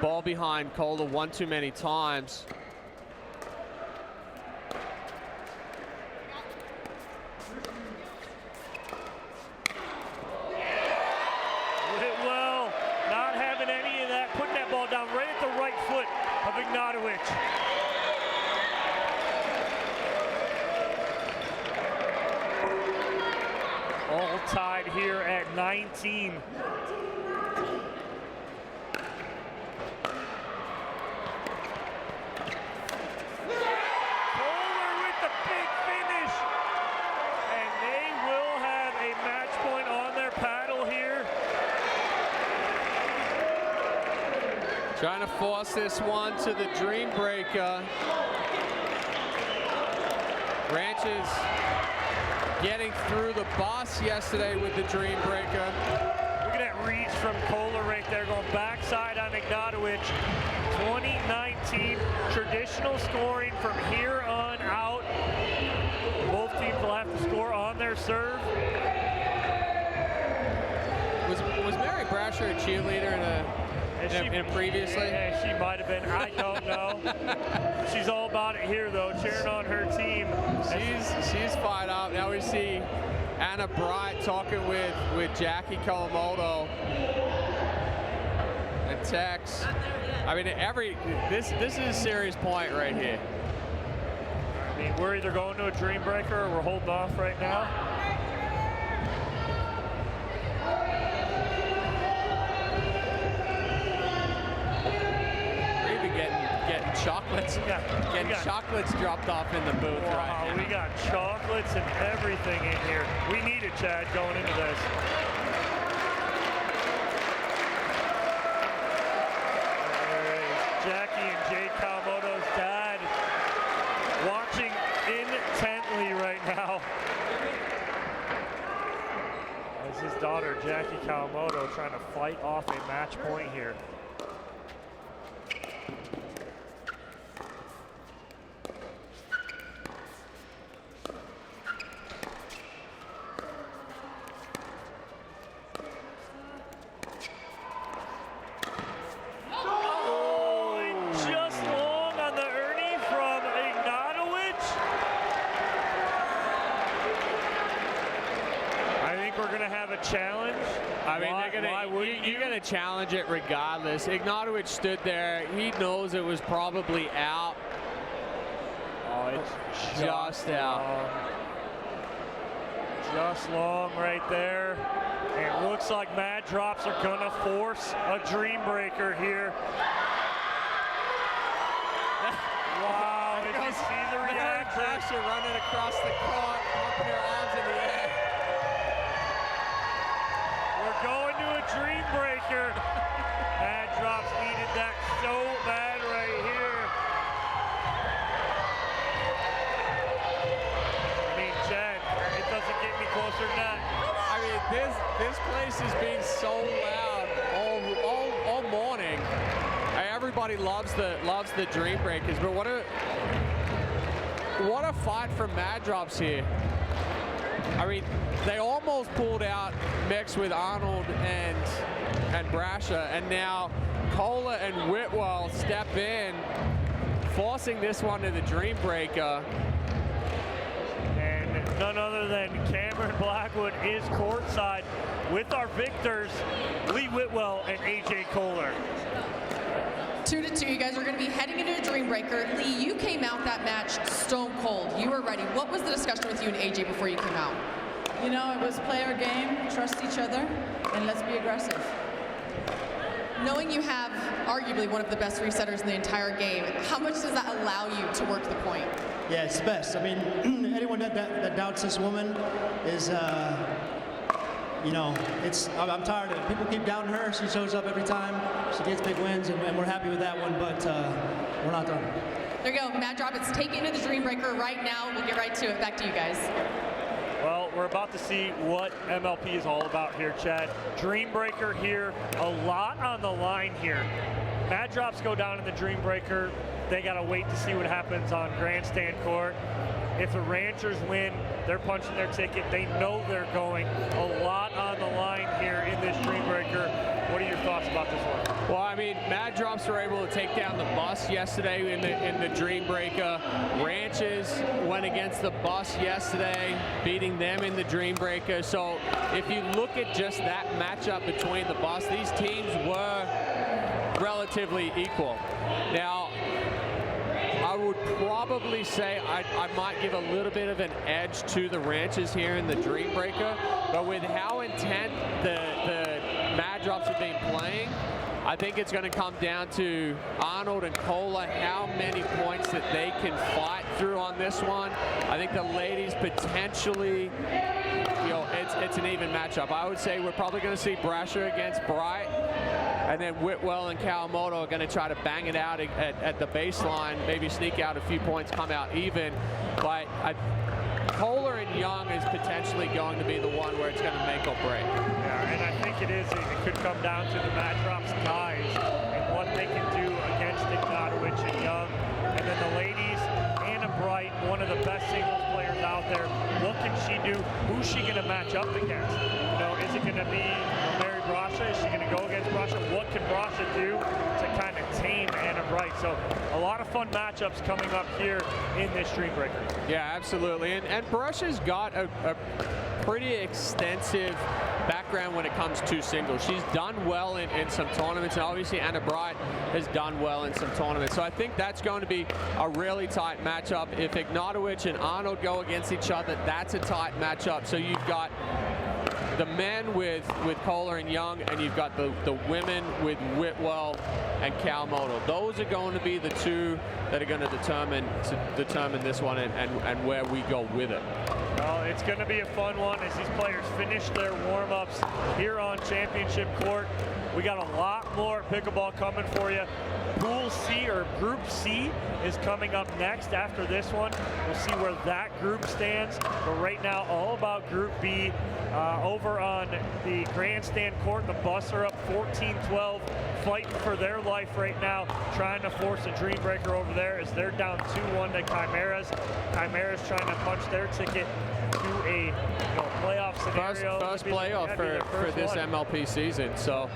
ball behind Koller one too many times. Whitwell not having any of that, putting that ball down right at the right foot of Ignatowich. 19. Koller with the big finish. And they will have a match point on their paddle here. Trying to force this one to the Dreambreaker. Ranches getting through the bus yesterday with the Dreambreaker. Look at that reach from Koller right there, going backside on Ignatowich. 2019 traditional scoring from here on out. Both teams will have to score on their serve. Was Mary Brascia a cheerleader in previously? Yeah, she might have been. I don't know. She's all about it here, though, cheering on her team. She's fired up. Now we see Anna Bright talking with Jackie Kawamoto and Tex. I mean, this is a serious point right here. I mean, we're either going to a Dreambreaker or we're holding off right now. Chocolates, getting chocolates dropped off in the booth right now. We got chocolates and everything in here. We need it, Chad, going into this. There is Jackie and Jay Kawamoto's dad watching intently right now. As his daughter, Jackie Kawamoto, trying to fight off a match point here. Challenge. I mean, you're gonna challenge it regardless. Ignatowich stood there. He knows it was probably out. Oh, it's just out. Just long right there. And it looks like Mad Drops are gonna force a Dreambreaker here. Wow, did you see the reaction? Brascia running across the court, pumping her arms in the air. Going to a Dreambreaker. Mad Drops needed that so bad right here. I mean, Chad, it doesn't get any closer than that. I mean, this place is being so loud all morning. Everybody loves the Dreambreakers, but what a fight from Mad Drops here. I mean, they almost pulled out mix with Arnold and Brascia, and now Koller and Whitwell step in, forcing this one to the Dreambreaker. And none other than Cameron Blackwood is courtside with our victors, Lee Whitwell and AJ Koller. 2-2, you guys are going to be heading into a Dreambreaker. Lee, you came out that match stone cold. You were ready. What was the discussion with you and AJ before you came out? You know, it was play our game, trust each other, and let's be aggressive. Knowing you have arguably one of the best resetters in the entire game, how much does that allow you to work the point? Yeah, it's the best. I mean, anyone that doubts this woman is, you know, I'm tired of it. People keep doubting her. She shows up every time. She gets big wins, and we're happy with that one, but we're not done. There you go. Mad Drop, it's taken to the Dreambreaker right now. We'll get right to it. Back to you guys. Well, we're about to see what MLP is all about here, Chad. Dreambreaker here, a lot on the line here. Mad Drops go down in the Dreambreaker. They got to wait to see what happens on grandstand court. If the Ranchers win, they're punching their ticket. They know they're going. A lot on the line here in this Dreambreaker. What are your thoughts about this one? Well, I mean, Mad Drops were able to take down the bus yesterday in the Dreambreaker. Ranches went against the bus yesterday, beating them in the Dreambreaker. So if you look at just that matchup between the bus, these teams were relatively equal. Now, I would probably say I might give a little bit of an edge to the Ranches here in the Dreambreaker, but with how intent the Mad Drops have been playing, I think it's going to come down to Arnold and Koller, how many points that they can fight through on this one. I think the ladies potentially, you know, it's an even matchup. I would say we're probably going to see Brascia against Bright, and then Whitwell and Kawamoto are going to try to bang it out at the baseline, maybe sneak out a few points, come out even. But Koller and Young is potentially going to be the one where it's going to make or break. Yeah, and I think it could come down to the Mad Drops ties and what they can do against Ignatowich and Young. And then the ladies, Anna Bright, one of the best singles players out there. What can she do? Who's she going to match up against? You know, is it going to be Mary Brascia? Is she going to go against Brascia? What can Brascia do to kind of tame Anna Bright? So a lot of fun matchups coming up here in this Dreambreaker. Yeah, absolutely. And Brascia's got a pretty extensive background when it comes to singles. She's done well in some tournaments, and obviously Anna Bright has done well in some tournaments. So I think that's going to be a really tight matchup. If Ignatowich and Arnold go against each other, that's a tight matchup. So you've got the men with Koller and Young, and you've got the women with Whitwell and Kawamoto. Those are going to be the two that are going to determine this one and where we go with it. Well, it's going to be a fun one as these players finish their warm-ups here on Championship Court. We got a lot more pickleball coming for you. Pool C, or Group C, is coming up next after this one. We'll see where that group stands. But right now, all about Group B. Over on the grandstand court, the Buffs are up 14-12, fighting for their life right now, trying to force a Dreambreaker over there as they're down 2-1 to Chimeras. Chimeras trying to punch their ticket to a playoff scenario. First playoff for this MLP season. So,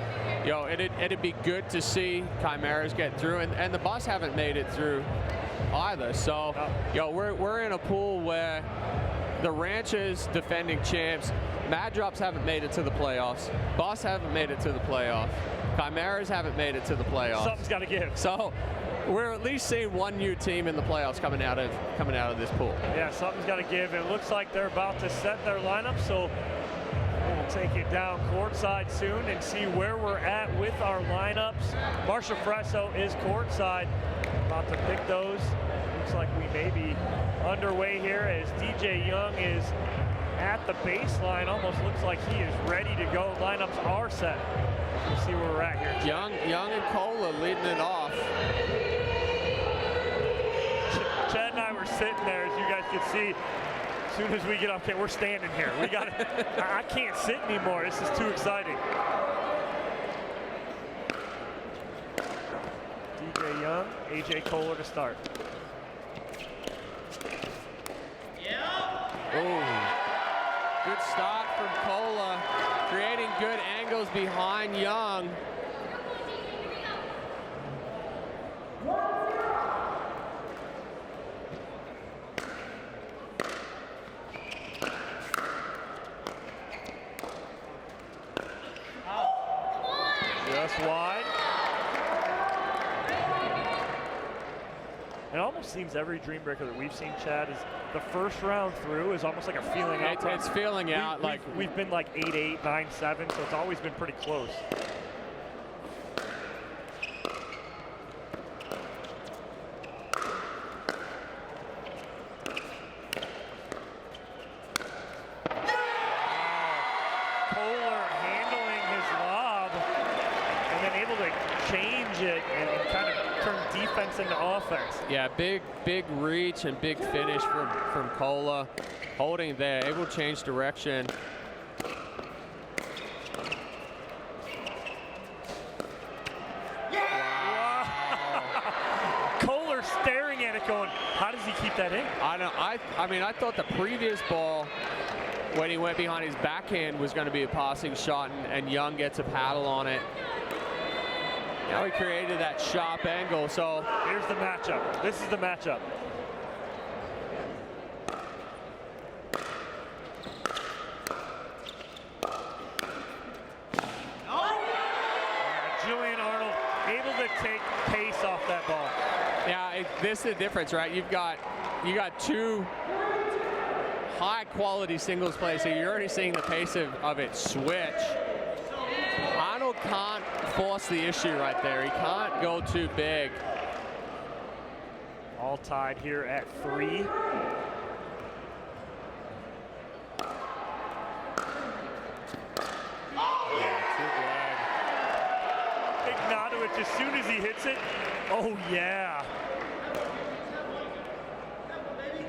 it'd be good to see Chimeras get through, and the Buffs haven't made it through either. So, we're in a pool where the Ranchers, defending champs, Mad Drops haven't made it to the playoffs. Buffs haven't made it to the playoff. Chimeras haven't made it to the playoffs. Something's got to give. So we're at least seeing one new team in the playoffs coming out of this pool. Yeah, something's got to give. It looks like they're about to set their lineup, so we'll take it down courtside soon and see where we're at with our lineups. Marsha Fresso is courtside, about to pick those. Looks like we may be underway here as DJ Young is at the baseline. Almost looks like he is ready to go. Lineups are set. We'll see where we're at here. Young and Koller leading it off. Chad and I were sitting there, as you guys can see. As soon as we get up, we're standing here. We got I can't sit anymore. This is too exciting. DJ Young, AJ Koller to start. Oh, good start from Koller, creating good angles behind Young. Just wide. It almost seems every Dreambreaker that we've seen, Chad, is the first round through is almost like a feeling out. It's feeling out. We've been like 8-8, 9-7, so it's always been pretty close. Koller handling his lob and then able to change it and kind of turn defense into offense. Yeah, big reach and big finish from Koller. Holding there, able to change direction. Koller staring at it going, how does he keep that in? I mean, I thought the previous ball, when he went behind his backhand, was going to be a passing shot, and Young gets a paddle on it. Now he created that sharp angle, so. Here's the matchup. This is the matchup. Julian Arnold able to take pace off that ball. Yeah, this is the difference, right? You got two high quality singles plays, so you're already seeing the pace of it switch. Arnold can't force the issue right there. He can't go too big. All tied here at 3. Ignatowich, as soon as he hits it, oh yeah.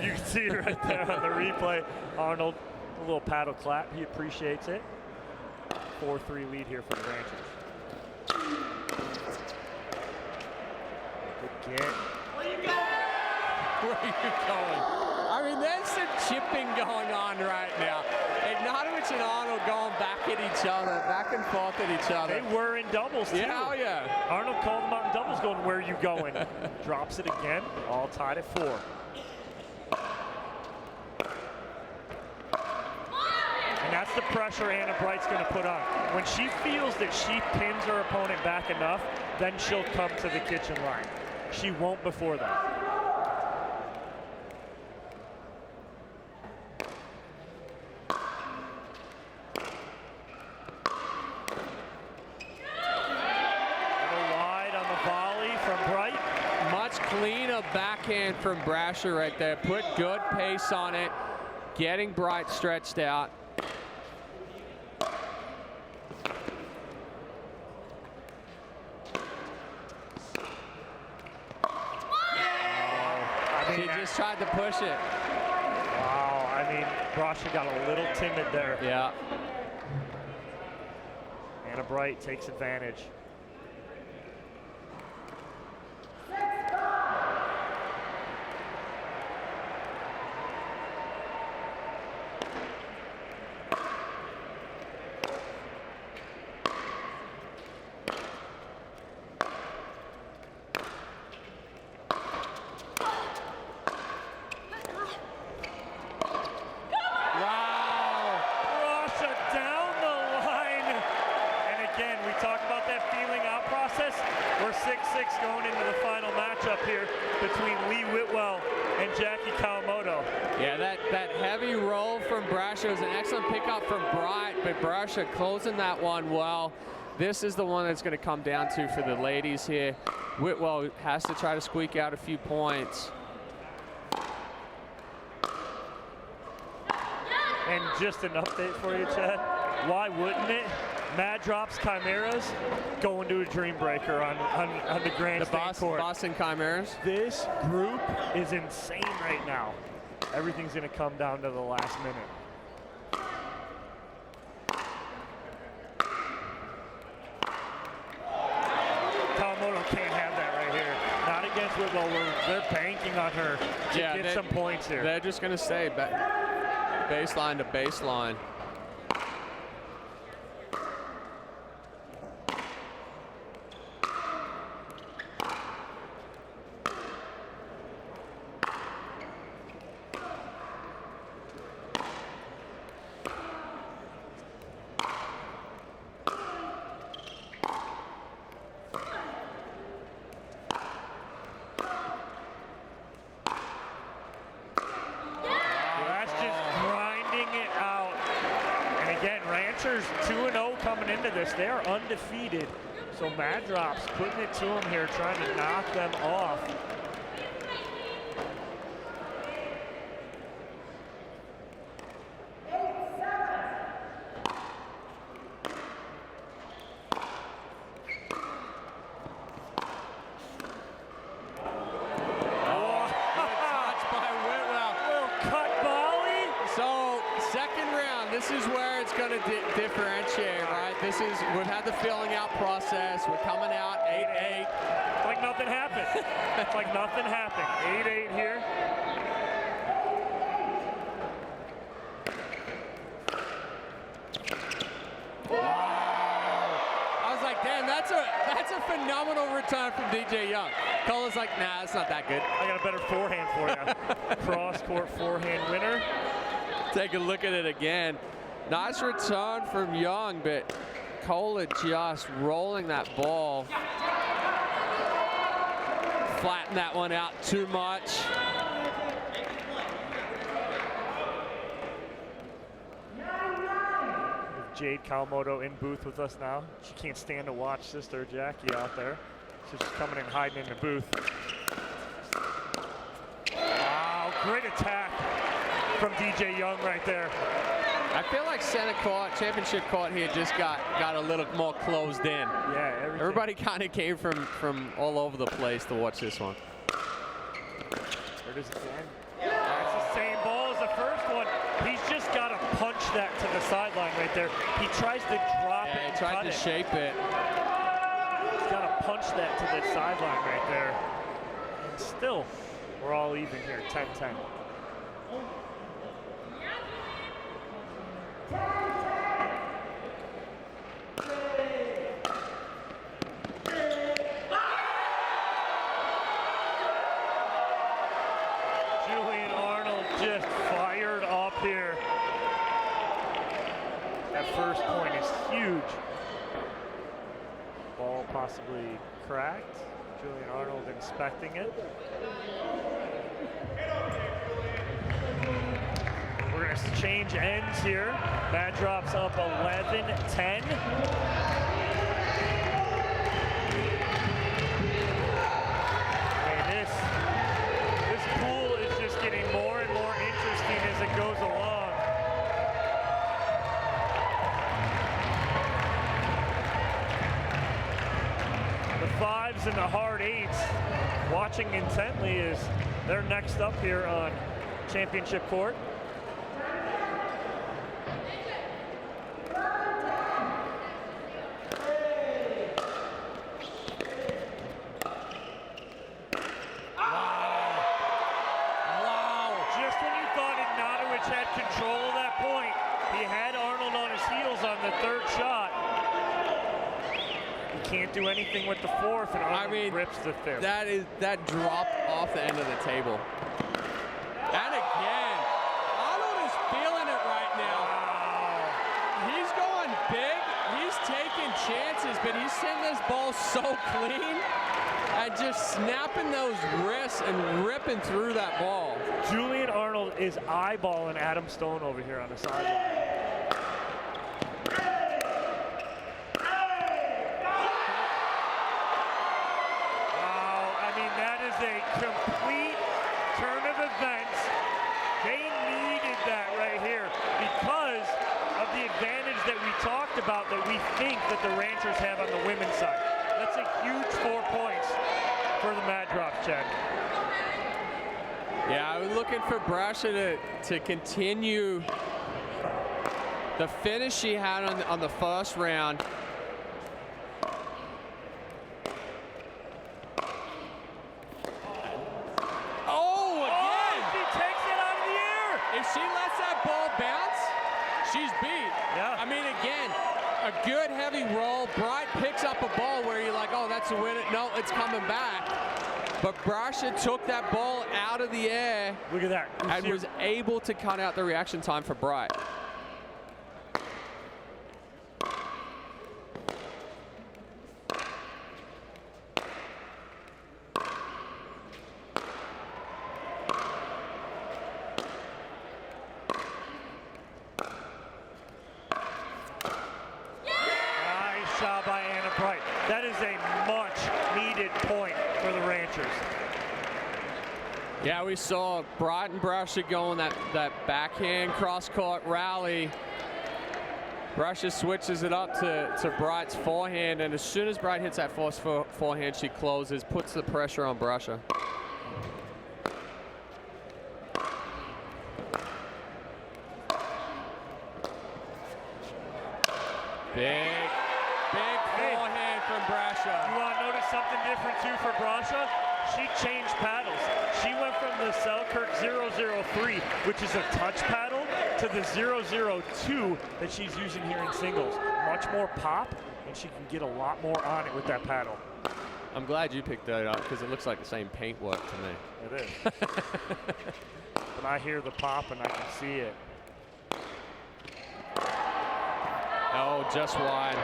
You can see it right there on the replay. Arnold, a little paddle clap, he appreciates it. 4-3 lead here for the Ranchers. Good get. Where are you going? I mean, there's some chipping going on right now. Ignatowich and Arnold going back at each other, back and forth at each other. They were in doubles too. Yeah, oh yeah. Arnold called them out in doubles going, where are you going? Drops it again, all tied at 4. And that's the pressure Anna Bright's going to put on. When she feels that she pins her opponent back enough, then she'll come to the kitchen line. She won't before that. Wide on the volley from Bright. Much cleaner backhand from Brascia right there. Put good pace on it. Getting Bright stretched out. She just tried to push it. Wow, I mean, Brascia got a little timid there. Yeah. Anna Bright takes advantage. We're 6-6 going into the final matchup here between Lee Whitwell and Jackie Kawamoto. Yeah, that heavy roll from Brascia was an excellent pickup from Bright, but Brascia closing that one well. This is the one that's going to come down to for the ladies here. Whitwell has to try to squeak out a few points. And just an update for you, Chad. Why wouldn't it? Mad Drops Chimeras going to a Dreambreaker on the grandstand court. Boston Chimeras. This group is insane right now. Everything's going to come down to the last minute. Kawamoto can't have that right here. Not against Whitwell. They're banking on her to get some points here. They're just going to stay baseline to baseline. Ranchers 2-0 coming into this. They are undefeated. So Mad Drops putting it to them here, trying to knock them off. This is where it's going to differentiate, right? We've had the filling out process. We're coming out 8-8. It's like nothing happened. It's like nothing happened. 8-8 here. Wow. I was like, damn, that's a phenomenal return from DJ Young. Koller's like, nah, it's not that good. I got a better forehand for you. Cross-court forehand winner. Take a look at it again. Nice return from Young, but Koller just rolling that ball. Flatten that one out too much. Jade Kawamoto in booth with us now. She can't stand to watch Sister Jackie out there. So she's coming and hiding in the booth. Wow, great attack from DJ Young right there. I feel like center court, championship court here just got a little more closed in. Yeah, everybody kind of came from all over the place to watch this one. There it is again. That's the same ball as the first one. He's just got to punch that to the sideline right there. He tries to drop it. He tried to shape it. He's got to punch that to the sideline right there. And still, we're all even here, 10-10. Julian Arnold just fired up here. That first point is huge. Ball possibly cracked. Julian Arnold inspecting it. We're going to change ends here. Bad drops up 11-10. This pool is just getting more and more interesting as it goes along. The fives and the hard eights, watching intently as they're next up here on championship court. Just when you thought Ignatowich had control of that point, he had Arnold on his heels on the third shot. He can't do anything with the fourth, and Arnold rips the fifth. That dropped off the end of the table. And again, Arnold is feeling it right now. He's going big. He's taking chances, but he's hitting this ball so clean and just snapping those wrists and ripping through that ball. Julian Arnold is eyeballing Adam Stone over here on the sideline. That is a complete turn of events. They needed that right here because of the advantage that we talked about that we think that the Ranchers have on the women's side. That's a huge 4 points for the Mad Drops, Chad. Yeah, I was looking for Brascia to continue the finish she had on the first round. She's beat. Yeah. I mean, again, a good heavy roll. Bright picks up a ball where you're like, oh, that's a win. No, it's coming back. But Brascia took that ball out of the air. Look at that. And was able to cut out the reaction time for Bright. That is a much-needed point for the Ranchers. Yeah, we saw Bright and Brascia going that backhand cross-court rally. Brascia switches it up to Bright's forehand, and as soon as Bright hits that forehand, she closes, puts the pressure on Brascia. Big forehand from Brascia. You want to notice something different too for Brascia? She changed paddles. She went from the Selkirk 003, which is a touch paddle, to the 002 that she's using here in singles. Much more pop, and she can get a lot more on it with that paddle. I'm glad you picked that up because it looks like the same paintwork to me. It is. But I hear the pop and I can see it. Oh, just wide.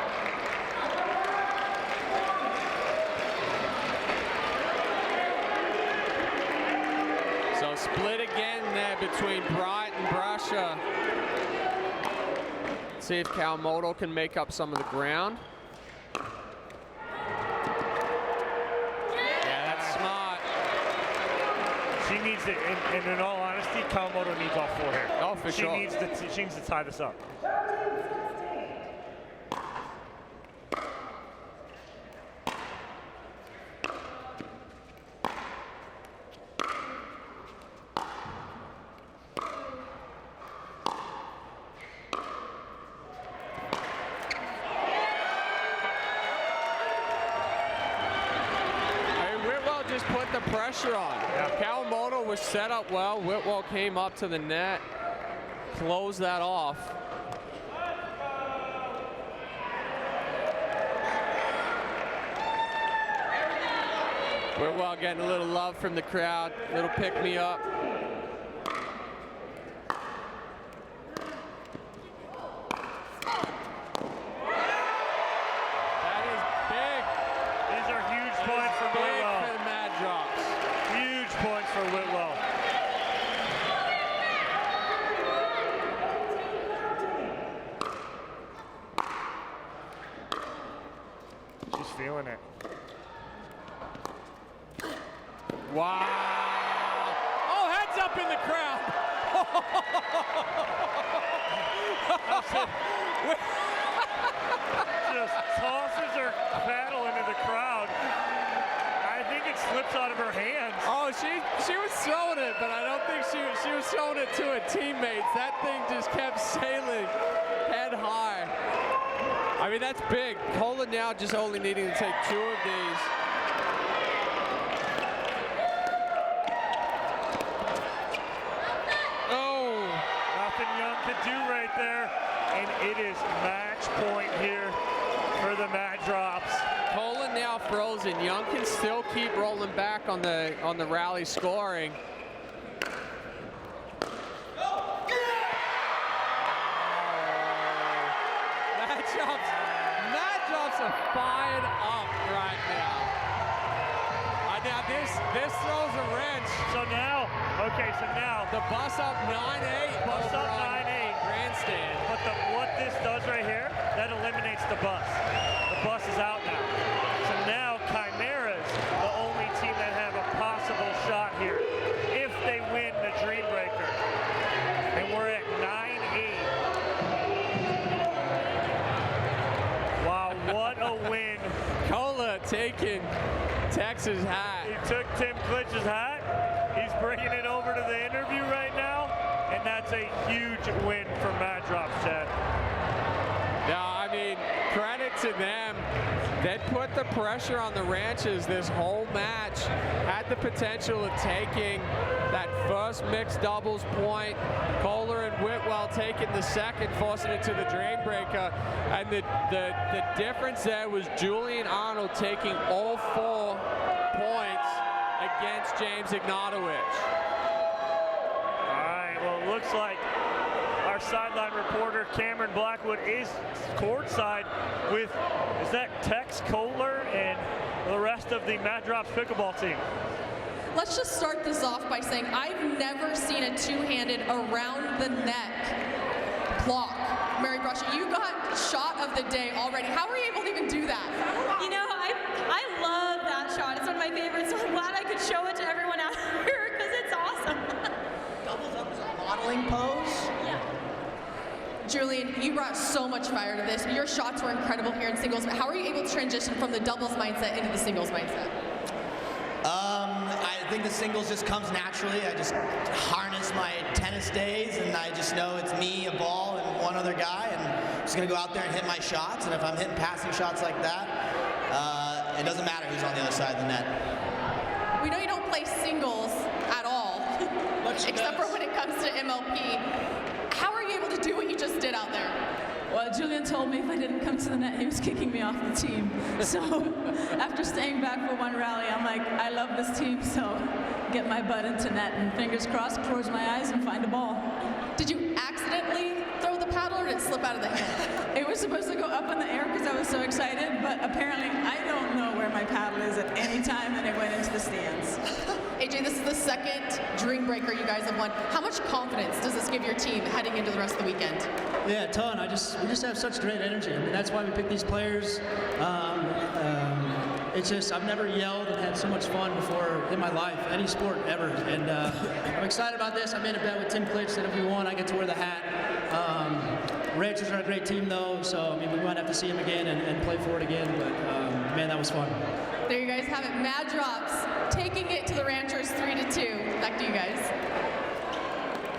So split again there between Bright and Brascia. See if Kawamoto can make up some of the ground. Yeah, that's smart. She needs to, and in all honesty, Kawamoto needs all 4 here. Oh, for sure. She needs to tie this up. Just put the pressure on. Yeah. Kawamoto was set up well. Whitwell came up to the net, closed that off. Whitwell getting a little love from the crowd, little pick me up. That is big. These are huge points for Whitwell. Huge points for Whitwell. She's feeling it. Wow. Oh, heads up in the crowd. Just tosses her paddle into the crowd. I think it slips out of her hands. Oh, she was throwing it, but I don't think she was throwing it to her teammates. That thing just kept sailing head high. I mean, that's big. Koller now just only needing to take 2 of these. Oh, nothing Young could do right there, and it is match point here for the Mad Drops. Koller now frozen. Young can still keep rolling back on the rally scoring. Mad Drops are fired up right now. Now this throws a wrench. So now the bus up 9-8. Bus up 9-8. Grandstand. But what this does right here, that eliminates the bus. The bus is out now. So now Chimera's the only team that have a possible shot here if they win the Dreambreaker. And we're at 9-8. Wow, what a win. Koller taking Tex's hat. He took Tim Klitsch's hat. He's bringing it over to the interview right now, and that's a huge win for Mad Drops, Chad. No, I mean, credit to them. They put the pressure on the Ranches this whole match. Had the potential of taking that first mixed doubles point. Koller and Whitwell taking the second, forcing it to the Dreambreaker. And the difference there was Julian Arnold taking all 4 points against James Ignatowich. All right, well, it looks like our sideline reporter Cameron Blackwood is courtside with, is that Tex, Koller, and the rest of the Mad Drops pickleball team. Let's just start this off by saying I've never seen a two-handed around the neck block. Mary Brascia, you got shot of the day already. How were you able to even do that? You know, I love that shot. It's one of my favorites, so I'm glad I could show it to everyone out here because it's awesome. Doubles up as a modeling pose? Yeah. Julian, you brought so much fire to this. Your shots were incredible here in singles, but how are you able to transition from the doubles mindset into the singles mindset? I think the singles just comes naturally. I just harness my tennis days, and I just know it's me, a ball, and one other guy, and I'm just going to go out there and hit my shots, and if I'm hitting passing shots like that, it doesn't matter who's on the other side of the net. We know you don't play singles at all, except for when it comes to MLP. How are you able to do what you just did out there? Well, Julian told me if I didn't come to the net, he was kicking me off the team. So after staying back for one rally, I'm like, I love this team, so get my butt into net and fingers crossed, close my eyes and find a ball. Did you accidentally throw the paddle or did it slip out of the hand? It was supposed to go up in the air because I was so excited, but apparently I don't know where my paddle is at any time, and it went into the stands. It AJ, this is the second Dreambreaker you guys have won. How much confidence does this give your team heading into the rest of the weekend? Yeah, a ton. We just have such great energy. I mean, that's why we pick these players. It's just, I've never yelled and had so much fun before in my life, any sport ever. And I'm excited about this. I made a bet with Tim Klitsch that if we won, I get to wear the hat. Ranchers are a great team, though, so I mean, we might have to see them again and play for it again. But man, that was fun. There you guys have it. Mad Drops taking it to the Ranchers 3-2. Back to you guys.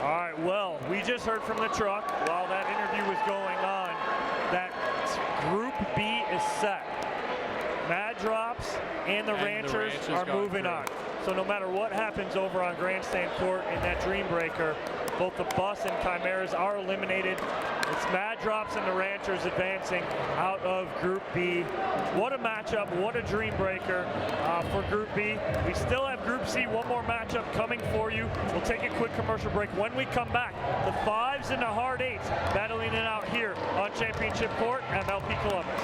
All right, well, we just heard from the truck while that interview was going on that Group B is set. Mad Drops and the Ranchers are moving on. So no matter what happens over on Grandstand Court in that Dreambreaker, both the Bus and Chimeras are eliminated. It's Mad Drops and the Ranchers advancing out of Group B. What a matchup, what a Dreambreaker for Group B. We still have Group C, one more matchup coming for you. We'll take a quick commercial break. When we come back, the 5s and the hard 8s battling it out here on Championship Court, MLP Columbus.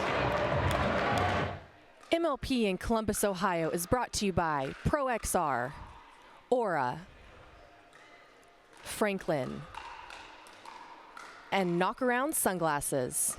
MLP in Columbus, Ohio is brought to you by ProXR, Aura, Franklin, and Knockaround Sunglasses.